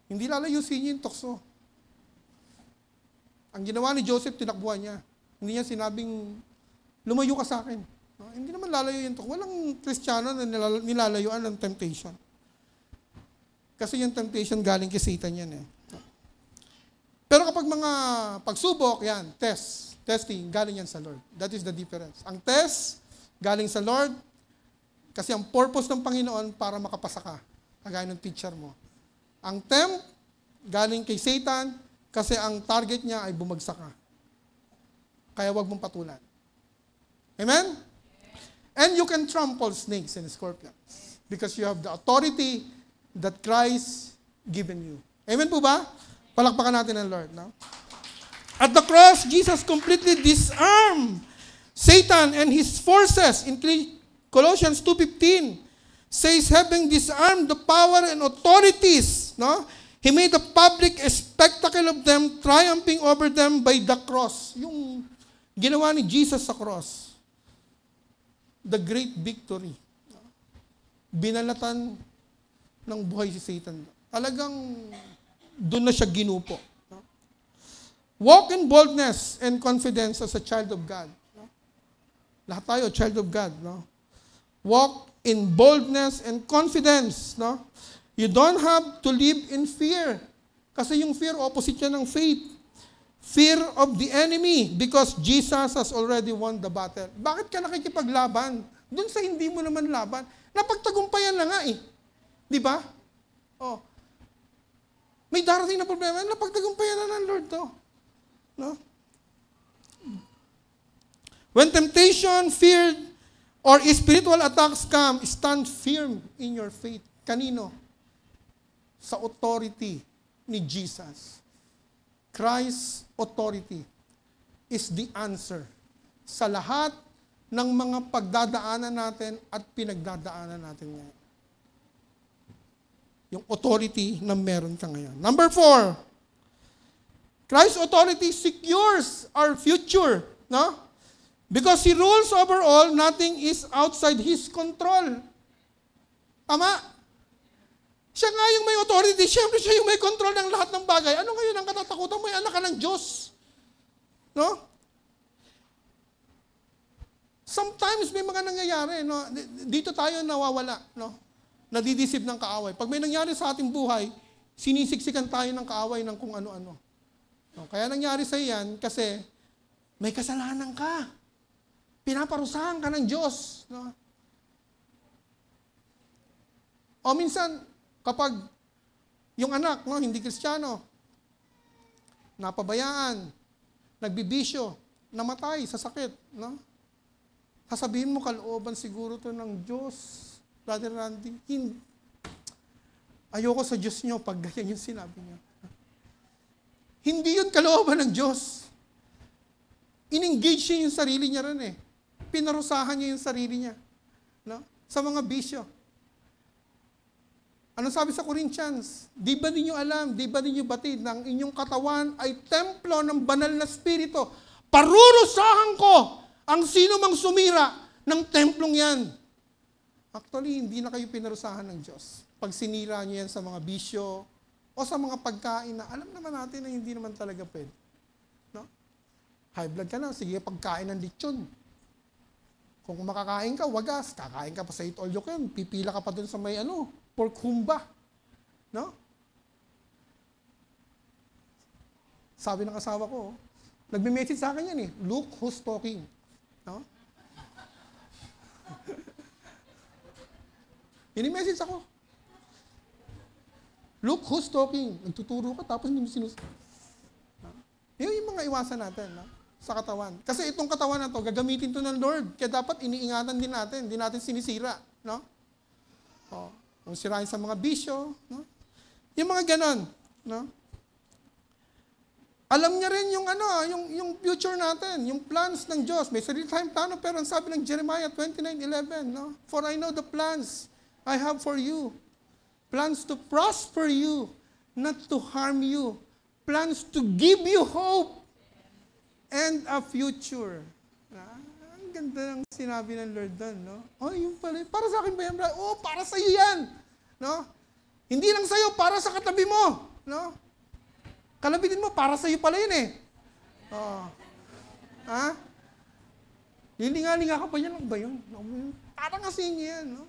Speaker 1: Hindi lalayusin niya yung tukso. Ang ginawa ni Joseph, tinakbuhan niya. Hindi niya sinabing, lumayo ka sa akin. No? Hindi naman lalayo yung tukso. Walang Kristiyano na nilalayuan ng temptation. Kasi yung temptation galing kay Satan yan. Pero kapag mga pagsubok, yan, testing, galing yan sa Lord. That is the difference. Ang test, galing sa Lord, kasi ang purpose ng Panginoon para makapasa ka, kagaya ng teacher mo. Ang tempt, galing kay Satan, kasi ang target niya ay bumagsak ka. Kaya wag mong patulan. Amen? And you can trample snakes and scorpions because you have the authority that Christ given you. Amen po ba? Palakpakan natin ang Lord. No? At the cross, Jesus completely disarmed Satan and his forces. In Colossians 2:15 says, having disarmed the power and authorities, no? He made a public spectacle of them, triumphing over them by the cross. Yung ginawa ni Jesus sa cross. The great victory. Binalatan ng buhay si Satan. Talagang doon na siya ginupo. No? Walk in boldness and confidence as a child of God. No? Lahat tayo, child of God. No? Walk in boldness and confidence. No? You don't have to live in fear. Kasi yung fear, opposite yan ng faith. Fear of the enemy because Jesus has already won the battle. Bakit ka nakikipaglaban? Doon sa hindi mo naman laban. Napagtagumpayan na nga eh. Di ba? Oh. May darating na problema, napagtagumpayan na ng Lord to. No? When temptation, fear, or spiritual attacks come, stand firm in your faith. Kanino? Sa authority ni Jesus. Christ's authority is the answer sa lahat ng mga pagdadaanan natin at pinagdadaanan natin ngayon. Yung authority na meron ka ngayon. Number 4, Christ's authority secures our future. No? Because He rules over all, nothing is outside His control. Tama? Siya nga yung may authority. Siyempre, siya yung may control ng lahat ng bagay. Ano ngayon ang katatakutan mo? May anak ka ng Diyos. No? Sometimes may mga nangyayari. No? Dito tayo nawawala. No? Nadidisip ng kaaway. Pag may nangyari sa ating buhay, sinisiksikan tayo ng kaaway ng kung ano-ano. No? Kaya nangyari sa iyan kasi may kasalanan ka. Pinaparusahan ka ng Diyos. No? O minsan, kapag yung anak, no, hindi Kristiyano, napabayaan, nagbibisyo, namatay sa sakit, no? Sasabihin mo, kalooban siguro to ng Diyos, Brother Randy. Ayoko sa Diyos nyo pag ganyan yung sinabi niyo. Hindi yun kalooban ng Diyos. In-engage niya yung sarili niya rin eh. Pinarusahan niya yung sarili niya. No? Sa mga bisyo. Ano sabi sa Corinthians? Di ba ninyo alam, di ba ninyo batid na ang inyong katawan ay templo ng banal na spirito? Parurusahan ko ang sino mang sumira ng templong yan. Actually, hindi na kayo pinarusahan ng Diyos. Pag sinira niyo yan sa mga bisyo o sa mga pagkain na alam naman natin na hindi naman talaga pwede. No? High blood ka na, sige pagkain ng lechon. Kung makakain ka, wagas, kakain ka pa sa eat all you can, pipila ka pa dun sa may pork humba. No? Sabi ng asawa ko, nagme-message sa akin yan eh, look who's talking. No? Ini-message ako. Look who's talking. Nagtuturo ka tapos hindi mo sinus. No? Yun yung mga iwasan natin. No? Sa katawan. Kasi itong katawan na to, gagamitin to ng Lord. Kaya dapat iniingatan din natin. Hindi natin sinisira. No? Oh. Kung sirain sa mga bisyo, no? Yung mga ganon, no? Alam niya rin yung future natin, yung plans ng Diyos. May sarili tayong plano, pero ang sabi ng Jeremiah 29:11, no? For I know the plans I have for you. Plans to prosper you, not to harm you. Plans to give you hope and a future. Ang ganda ng sinabi ng Lord doon, no? Oh, yung pala, para sa akin ba yan? Oh, para sa iyo yan. No? Hindi lang sa iyo, para sa katabi mo. No? Kalabitin mo, para sa iyo pala yun eh. Oh. Ha? Lilinga-linga ka pa yan, ano ba yun? Parang kasing yan, no?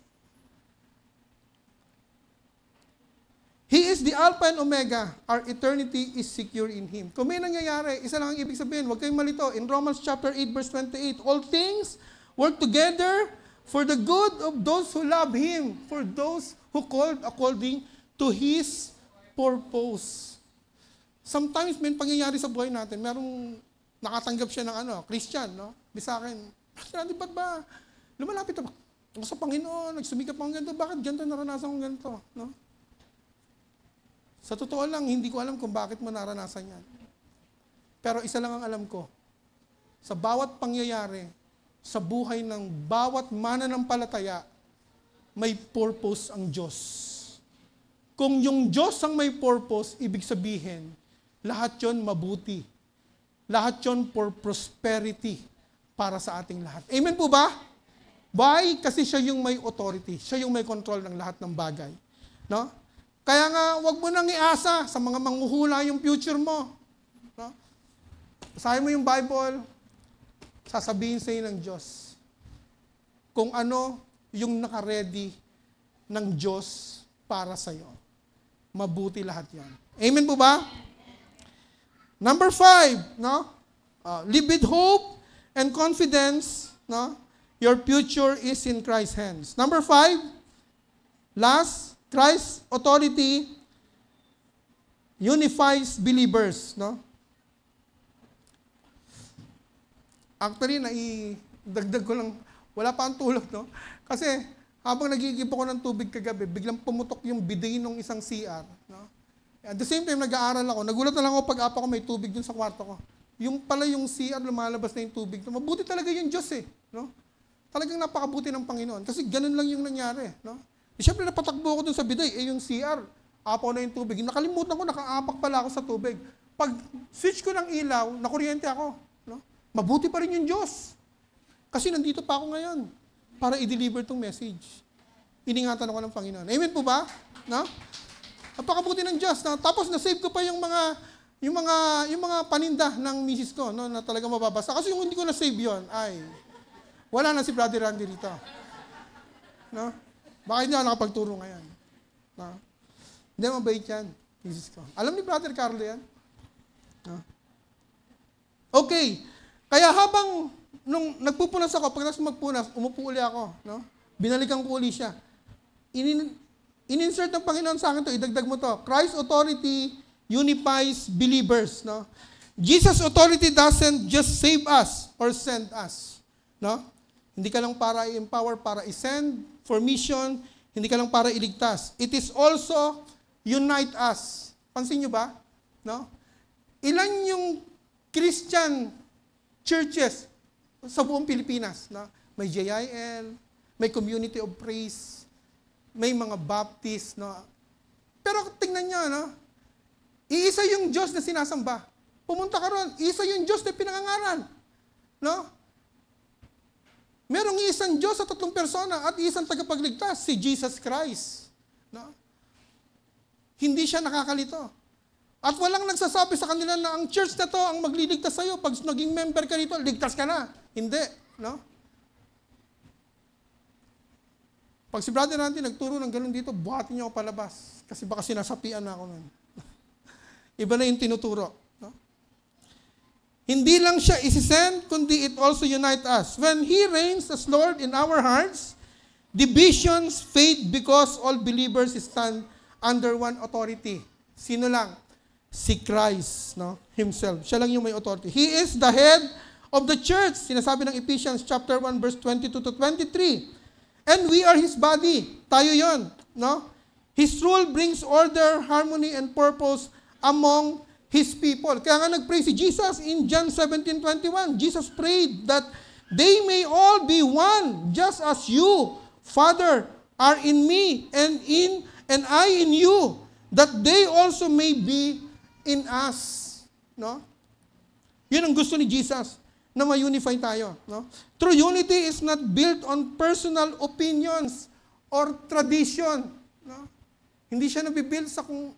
Speaker 1: He is the Alpha and Omega. Our eternity is secure in Him. Kung may nangyayari, isa lang ang ibig sabihin, huwag kayong malito. In Romans chapter 8, verse 28, all things work together for the good of those who love Him, for those who called according to His purpose. Sometimes may pangyayari sa buhay natin, merong nakatanggap siya ng Christian, no? Di sa akin, di ba't ba? Lumalapit ako sa Panginoon, nagsumikap ako ganito, bakit ganito naranasan ko ganito, no? Sa totoo lang, hindi ko alam kung bakit mo naranasan yan. Pero isa lang ang alam ko, sa bawat pangyayari, sa buhay ng bawat mananampalataya, may purpose ang Diyos. Kung yung Diyos ang may purpose, ibig sabihin, lahat yon mabuti. Lahat yon for prosperity para sa ating lahat. Amen po ba? Why? Kasi siya yung may authority. Siya yung may control ng lahat ng bagay. No? Kaya nga, wag mo nang iasa sa mga manghuhula yung future mo. No? Basahin mo yung Bible, sasabihin sa iyo ng Diyos kung ano yung naka-ready ng Diyos para sa iyo. Mabuti lahat yan. Amen po ba? Number 5, no? Live with hope and confidence, no? Your future is in Christ's hands. Number 5, last, Christ's authority unifies believers, no? Actually, dagdag ko lang, wala pa ang tulog, no? Kasi habang nagigib ako ng tubig kagabi, biglang pumutok yung bidet ng isang CR, no? At the same time, nag-aaral ako. Nagulat na lang ako pag-apa ko may tubig dun sa kwarto ko. Yung pala yung CR, lumalabas na yung tubig. Mabuti talaga yung Diyos eh, no? Talagang napakabuti ng Panginoon. Kasi ganun lang yung nangyari, no? Siyempre, napatakbo ako dun sa bidet, yung CR, apaw na yung tubig. Nakalimutan ko, nakaapak pala ako sa tubig. Pag switch ko ng ilaw, nakuryente ako. No? Mabuti pa rin yung Diyos. Kasi nandito pa ako ngayon para i-deliver tong message. Iningatan ako ng Panginoon. Amen po ba? No? Napakabuti ng Diyos. No? Tapos na-save ko pa yung mga paninda ng misis ko, no? Na talaga mababasa. Kasi yung hindi ko na-save yun, ay, wala na si Brother Randy dito. No? Baka hindi ako nakapagturo ngayon. No? Hindi, mabait yan. Jesus ko. Alam ni Brother Carlo yan? No? Okay. Kaya habang nung nagpupunas ako, pagkatapos magpunas, umupo uli ako. No? Binalikan ko uli siya. In-insert ng Panginoon sa akin to, idagdag mo to. Christ's authority unifies believers. No? Jesus' authority doesn't just save us or send us. No? Hindi ka lang para i-empower, para i-send, for mission, hindi ka lang para iligtas. It is also unite us. Pansin nyo ba? No? Ilan yung Christian churches sa buong Pilipinas? No? May JIL, may Community of Praise, may mga Baptist. No? Pero tingnan nyo, no? Iisa yung Diyos na sinasamba. Pumunta ka ron, iisa yung Diyos na pinangangaral. No? Merong isang Diyos sa 3 persona at isang tagapagligtas, si Jesus Christ. No? Hindi siya nakakalito. At walang nagsasabi sa kanila na ang church na to ang magliligtas sa'yo. Pag naging member ka dito, ligtas ka na. Hindi. No? Pag si Brother Randy nagturo ng ganun dito, buhatin niyo ako palabas. Kasi baka sinasapian na ako nun. Iba na yung tinuturo. Hindi lang siya isi-send, kundi it also unite us. When He reigns as Lord in our hearts, divisions fade because all believers stand under one authority. Sino lang? Si Christ, no? Himself. Siya lang yung may authority. He is the head of the church. Sinasabi ng Ephesians chapter 1 verse 22 to 23. And we are His body. Tayo yon, no? His rule brings order, harmony, and purpose among His people. Kaya nga nag-pray si Jesus in John 17:21. Jesus prayed that they may all be one, just as you, Father, are in me, and I in you, that they also may be in us. No? Yun ang gusto ni Jesus, na ma-unify tayo. No? True unity is not built on personal opinions or tradition. No? Hindi siya nabibuild sa kung...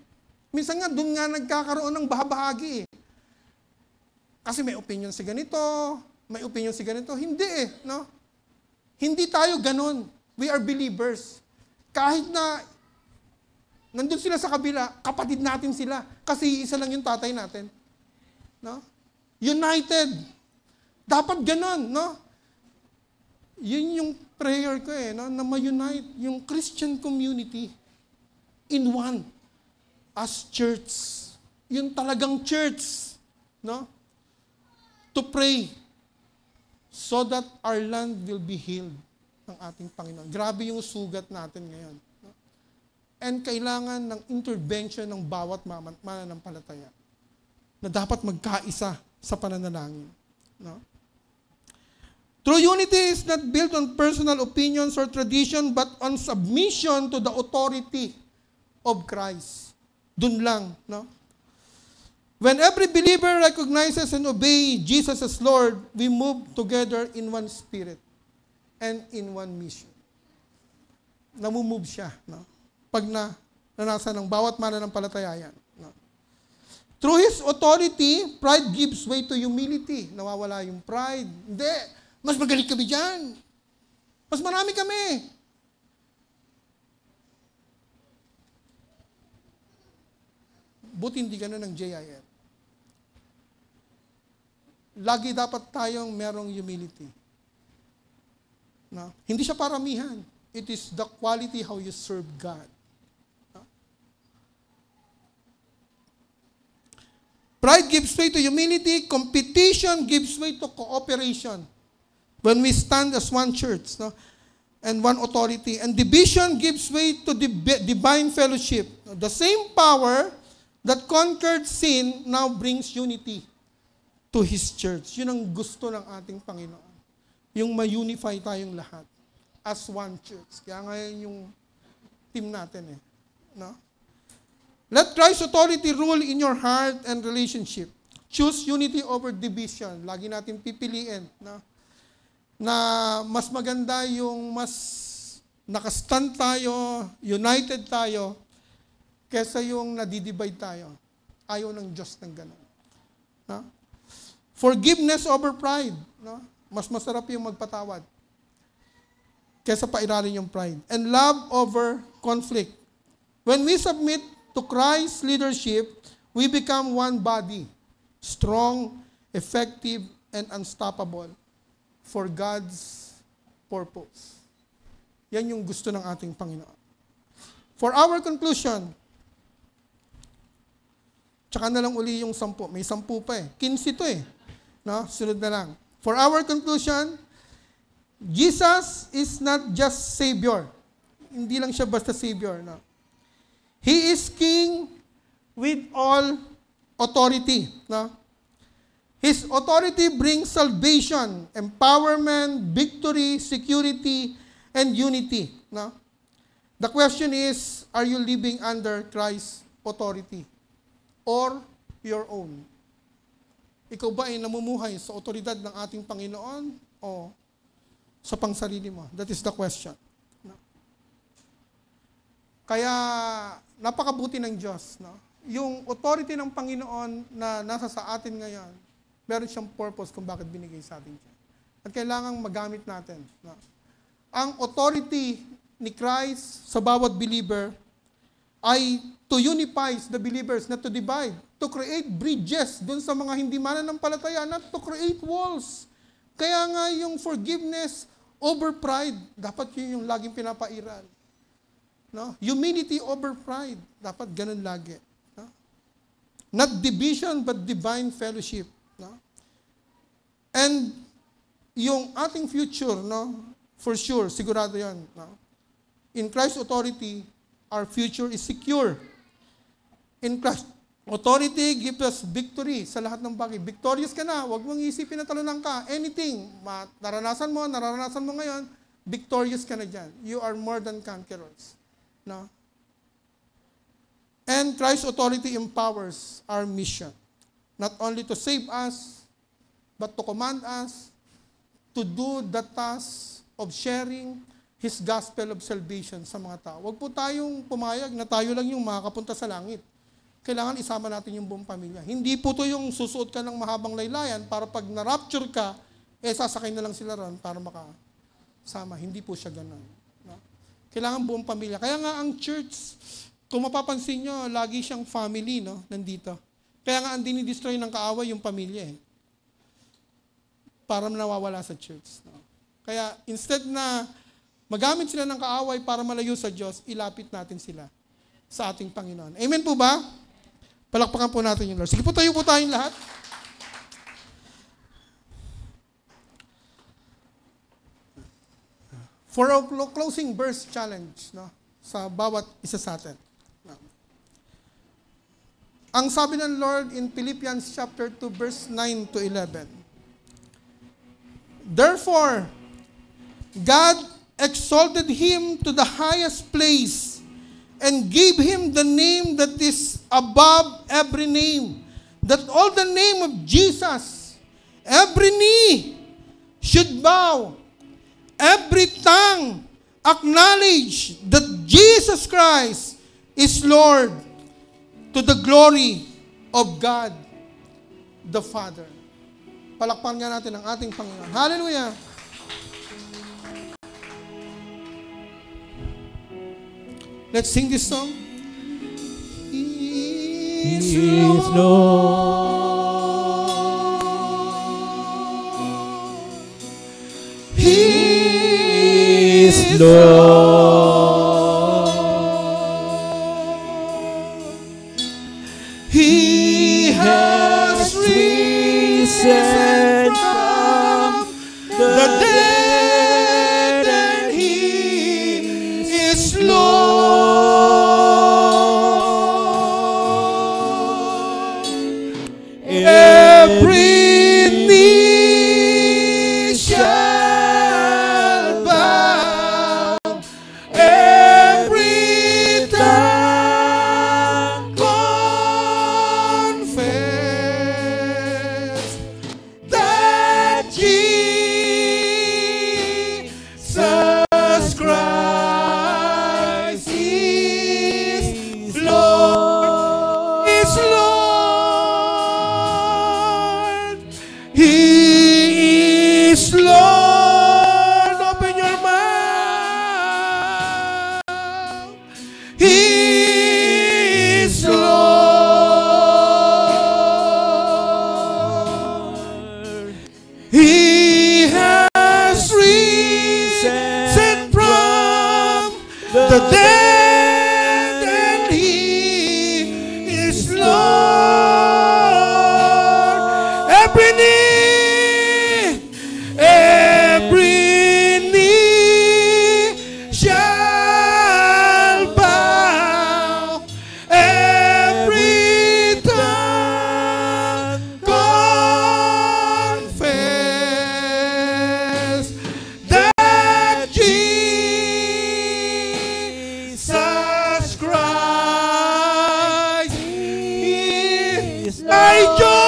Speaker 1: Minsan nga, doon nga nagkakaroon ng bahagi. Kasi may opinion si ganito, may opinion si ganito. Hindi no? Hindi tayo ganun. We are believers. Kahit na nandun sila sa kabila, kapatid natin sila. Kasi isa lang yung tatay natin. No? United. Dapat ganun, no? Yun yung prayer ko no? Na ma-unite yung Christian community in one as church. Yun talagang church, no? To pray so that our land will be healed ng ating Panginoon. Grabe yung sugat natin ngayon. No? And kailangan ng intervention ng bawat mananampalataya na dapat magkaisa sa pananalangin. No? True unity is not built on personal opinions or tradition, but on submission to the authority of Christ. Dun lang. No? When every believer recognizes and obeys Jesus as Lord, we move together in one spirit and in one mission. Namumove siya. No? Pag naranasan ng bawat mananampalataya yan. No? Through His authority, pride gives way to humility. Nawawala yung pride. Hindi. Mas magaling kami dyan. Mas marami kami. Buti hindi ganun ng JIL. Lagi dapat tayong merong humility. No? Hindi siya paramihan. It is the quality how you serve God. Pride gives way to humility. Competition gives way to cooperation. When we stand as one church, no? And one authority. And division gives way to divine fellowship. The same power that conquered sin now brings unity to His church. Yun ang gusto ng ating Panginoon. Yung ma-unify tayong lahat as one church. Kaya ngayon yung team natin no? Let Christ's authority rule in your heart and relationship. Choose unity over division. Lagi natin pipiliin. No? Na mas maganda yung mas nakastand tayo, united tayo, kesa yung nadidivide tayo. Ayaw ng Diyos ng gano'n. No? Forgiveness over pride. No? Mas masarap yung magpatawad kesa pairalin yung pride. And love over conflict. When we submit to Christ's leadership, we become one body, strong, effective, and unstoppable for God's purpose. Yan yung gusto ng ating Panginoon. For our conclusion, tsaka na lang uli yung 10. May 10 pa 15 to No? Sunod na lang. For our conclusion, Jesus is not just Savior. Hindi lang siya basta Savior. No? He is King with all authority. No? His authority brings salvation, empowerment, victory, security, and unity. No? The question is, are you living under Christ's authority or your own? Ikaw ba ay namumuhay sa otoridad ng ating Panginoon o sa pangsarili mo? That is the question. No? Kaya, napakabuti ng Diyos. No? Yung authority ng Panginoon na nasa sa atin ngayon, meron siyang purpose kung bakit binigay sa atin siya. At kailangang magamit natin. No? Ang authority ni Christ sa bawat believer ay to unify the believers, not to divide. To create bridges dun sa mga hindi mananampalataya, not to create walls. Kaya nga yung forgiveness over pride, dapat yun yung laging pinapairal. No? Humility over pride. Dapat ganun lagi. No? Not division, but divine fellowship. No? And yung ating future, no? For sure, sigurado yan. No? In Christ's authority, our future is secure. In Authority gives us victory sa lahat ng bagay. Victorious ka na. Huwag mong isipin na talunan ka. Anything. Naranasan mo ngayon, victorious ka na dyan. You are more than conquerors. No? And Christ's authority empowers our mission. Not only to save us, but to command us to do the task of sharing His gospel of salvation sa mga tao. Huwag po tayong pumayag na tayo lang yung makakapunta sa langit. Kailangan isama natin yung buong pamilya. Hindi po to yung susuot ka ng mahabang laylayan para pag na-rapture ka, sasakay na lang sila ron para makasama. Hindi po siya ganun. No? Kailangan buong pamilya. Kaya nga ang church, kung mapapansin nyo, lagi siyang family, no? Nandito. Kaya nga ang dinidestroy ng kaaway yung pamilya para nawawala sa church. No? Kaya instead na magamit sila ng kaaway para malayo sa Diyos, ilapit natin sila sa ating Panginoon. Amen po ba? Palakpakan po natin yung Lord. Sige po, tayo po tayong lahat. For our closing verse challenge, no, sa bawat isa sa atin. No. Ang sabi ng Lord in Philippians chapter 2, verse 9 to 11. Therefore, God exalted Him to the highest place and gave Him the name that is above every name, that all the name of Jesus, every knee should bow, every tongue acknowledge that Jesus Christ is Lord, to the glory of God the Father. Palakpakan nga natin ang ating Panginoon. Hallelujah! Let's sing this song. He is Lord. He is Lord. He has risen from the dead, and He is Lord. Every knee shall bow, every tongue confess that Jesus Christ is Lord, is Lord. He is Lord. Open your mouth. He is Lord. He has risen from the dead, and He is Lord. Every knee shall bow, every tongue confess that Jesus Christ is my Diyos,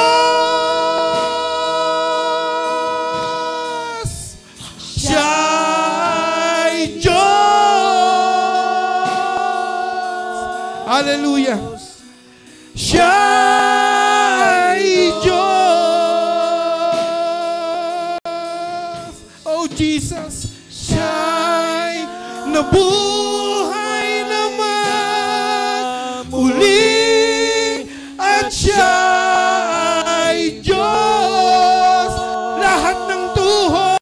Speaker 1: siya'y Diyos. Hallelujah. Siya'y Diyos. Oh Jesus, siya'y nabuhay naman muli, at siya'y Diyos. Lahat ng tuhod,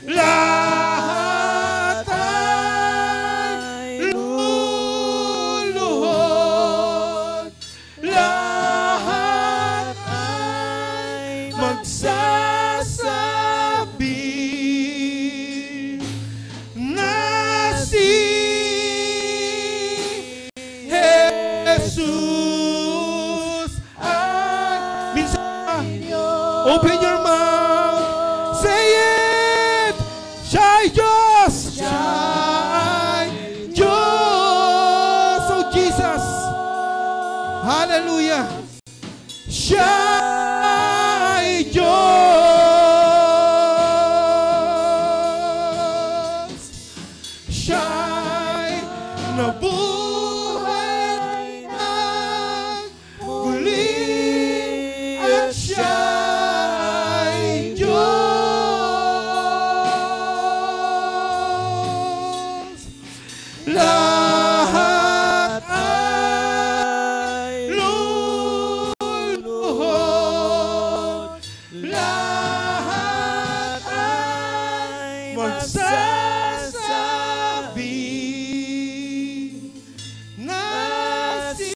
Speaker 1: lahat ay luluhod. Jesus ay... Minsan, open your mouth. Say it. Siya ay Diyos. Siya ay Diyos. Oh, Jesus. Hallelujah. Siya ay Diyos. Siya ay nabuhay ng muli at siya ay Diyos. Lahat ay luluhod. Lahat ay magsasabi na si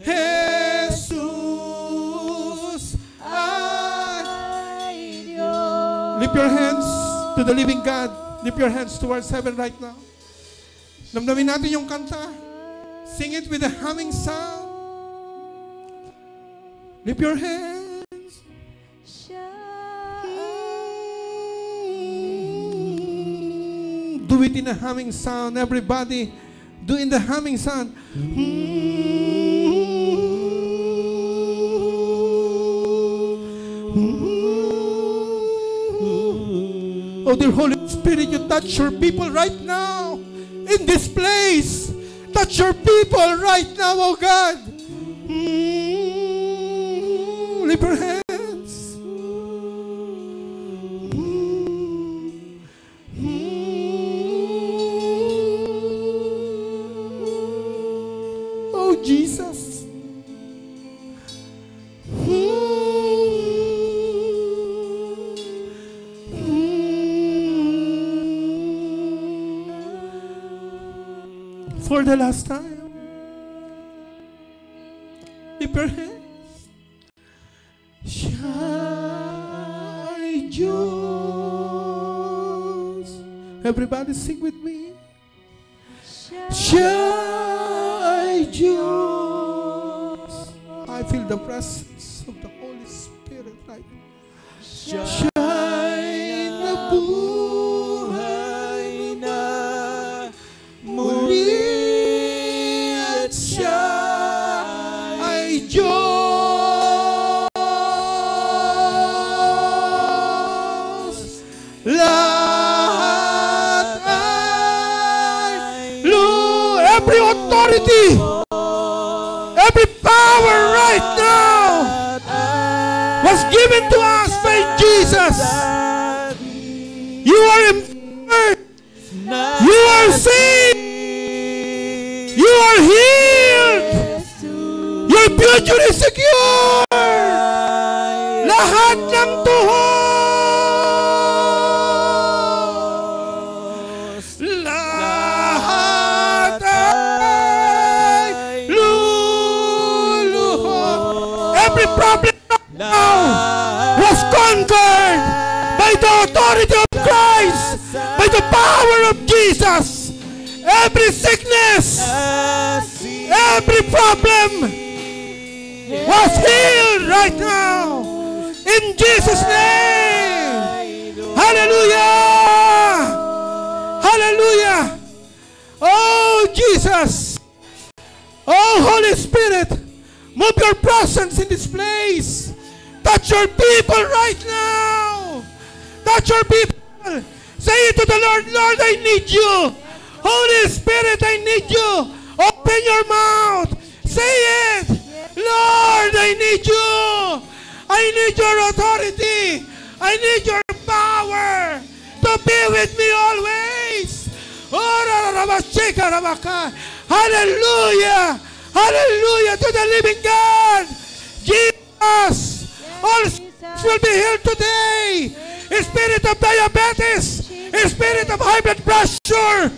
Speaker 1: Jesus ay Diyos. Lift your hands to the living God. Lift your hands towards heaven right now. Namnamin natin yung kanta. Sing it with a humming sound. Lift your hands. Do it in a humming sound. Everybody, do in the humming sound. Oh, dear Holy Spirit, you touch your people right now in this place. Touch your people right now, oh God. Lift your hands. Oh, Jesus. For the last time, lift your hands. Siya ay Diyos. Everybody sing with me. Siya ay Diyos. I feel the presence of the Holy Spirit right now. Siya ay nabuhay na muli. Siya ay Diyos. Lahat ay every authority, every power right now was given to us by Jesus. You are empowered. You are saved. You are healed. Your future is secure. Lahat ng tuhos, lahat ay luluhod. Every problem now was conquered by the authority of Christ, by the power of Jesus. Every sickness, every problem was healed right now in Jesus' name. Hallelujah! Hallelujah! Oh, Jesus! Oh, Holy Spirit, move your presence in this place. Touch your people right now. Touch your people. Say it to the Lord, Lord, I need you. Holy Spirit, I need you. Open your mouth. Say it. Lord, I need you. I need your authority. I need your power to be with me always. Hallelujah. Hallelujah to the living God. Jesus. All spirits will be healed today. Spirit of diabetes. Spirit of high blood pressure.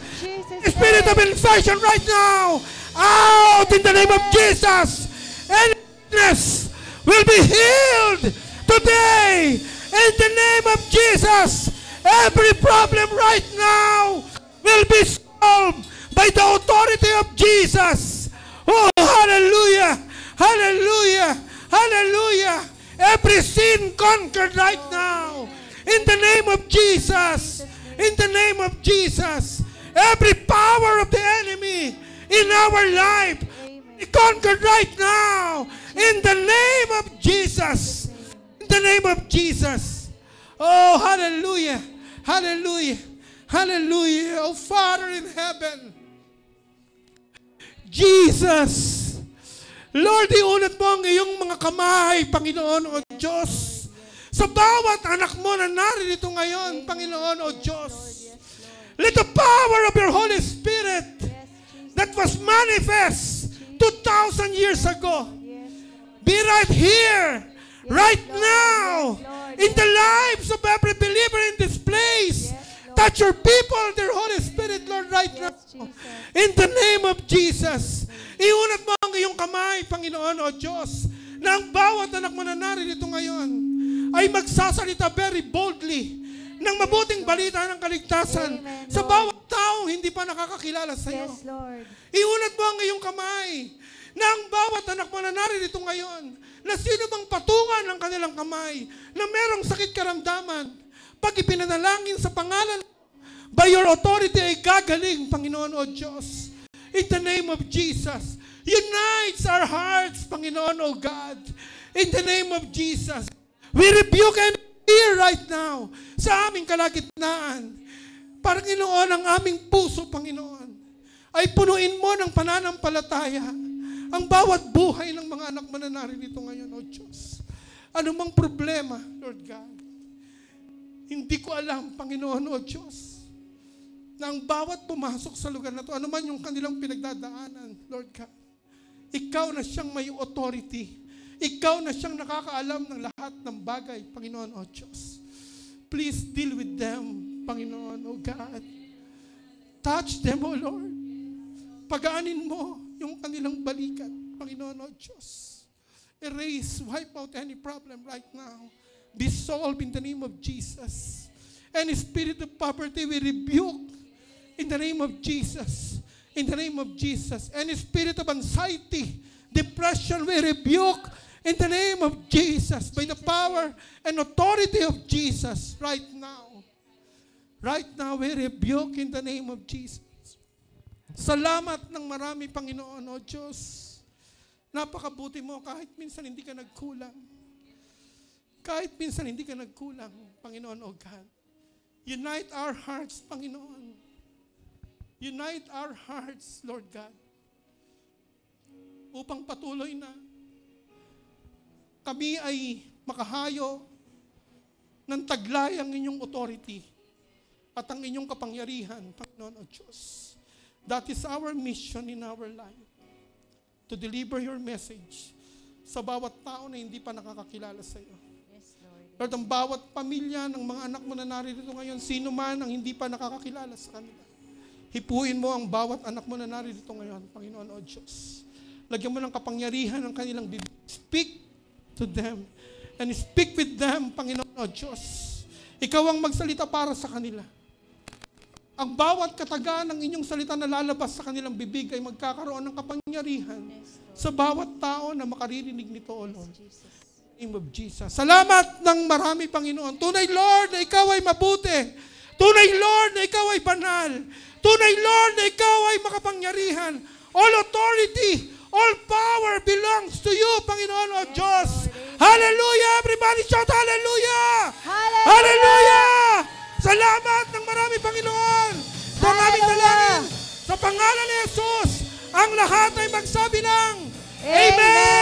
Speaker 1: Spirit of infection right now. Out in the name of Jesus. And sickness will be healed today. In the name of Jesus. Every problem right now will be solved by the authority of Jesus. Oh, hallelujah. Hallelujah. Hallelujah. Every sin conquered right now. In the name of Jesus. In the name of Jesus. Every power of the enemy in our life, conquered right now. In the name of Jesus. In the name of Jesus. Oh, hallelujah. Hallelujah. Hallelujah. Oh, Father in heaven. Jesus. Lord, iunat mo ang iyong mga kamay, Panginoon o Diyos. Sa bawat anak mo na naririto ngayon, Panginoon o Diyos. Let the power of your Holy Spirit that was manifest 2,000 years ago be right here, right now, in the lives of every believer in this place. Touch your people, their Holy Spirit, Lord, right now. In the name of Jesus. Iunat mo ang iyong kamay, Panginoon o Diyos, na ang bawat anak mo na naririto ngayon ay magsasalita very boldly ng mabuting balita ng kaligtasan sa bawat taong hindi pa nakakakilala sa iyo. Iunat mo ang iyong kamay na ang bawat anak mo na naririto ngayon, na sino bang patungan ng kanilang kamay, na merong sakit karamdaman, pag ipinanalangin sa pangalan, by your authority ay gagaling, Panginoon o Diyos. In the name of Jesus, unites our hearts, Panginoon o God. In the name of Jesus, we rebuke and fear right now sa aming kalagitnaan. Panginoon, ang aming puso, Panginoon, ay punuin mo ng pananampalataya ang bawat buhay ng mga anak mo na naririto ngayon, O Diyos. Ano mang problema, Lord God, hindi ko alam, Panginoon, O Diyos, na ang bawat pumasok sa lugar na ito, ano man yung kanilang pinagdadaanan, Lord God, ikaw na siyang may authority. Ikaw na siyang nakakaalam ng lahat ng bagay, Panginoon, O Diyos. Please deal with them, Panginoon, O God. Touch them, O Lord. Pagaanin mo yung kanilang balikat, Panginoon, O Diyos. Erase, wipe out any problem right now. Be solved in the name of Jesus. Any spirit of poverty we rebuke in the name of Jesus. In the name of Jesus. Any spirit of anxiety, depression we rebuke in the name of Jesus. By the power and authority of Jesus right now. Right now we rebuke in the name of Jesus. Salamat ng marami, Panginoon, O Diyos. Napakabuti mo kahit minsan hindi ka nagkulang. Kahit minsan hindi ka nagkulang, Panginoon, O God. Unite our hearts, Panginoon. Unite our hearts, Lord God. Upang patuloy na kami ay makahayo ng taglay ang inyong authority at ang inyong kapangyarihan, Panginoon, O Diyos. That is our mission in our life. To deliver your message sa bawat tao na hindi pa nakakakilala sa iyo.
Speaker 2: Yes, Lord.
Speaker 1: Lord, ang bawat pamilya ng mga anak mo na naririto ngayon, sino man ang hindi pa nakakakilala sa kanila, hipuin mo ang bawat anak mo na naririto ngayon, Panginoon, O Diyos. Lagyan mo ng kapangyarihan ng kanilang bibig. Speak to them and speak with them, Panginoon, O Diyos. Ikaw ang magsalita para sa kanila. Ang bawat kataga ng inyong salita na lalabas sa kanilang bibig ay magkakaroon ng kapangyarihan sa bawat tao na makaririnig nito, O Lord. In the name of Jesus. Salamat ng marami, Panginoon. Tunay, Lord, na ikaw ay mabuti. Tunay, Lord, na ikaw ay banal. Tunay, Lord, na ikaw ay makapangyarihan. All authority, all power belongs to you, Panginoon, O Diyos. Hallelujah! Everybody shout hallelujah!
Speaker 2: Hallelujah!
Speaker 1: Hallelujah! Salamat ng marami, Panginoon. Ito ang aming dalangin. Sa pangalan ni Jesus, ang lahat ay magsabi ng Amen!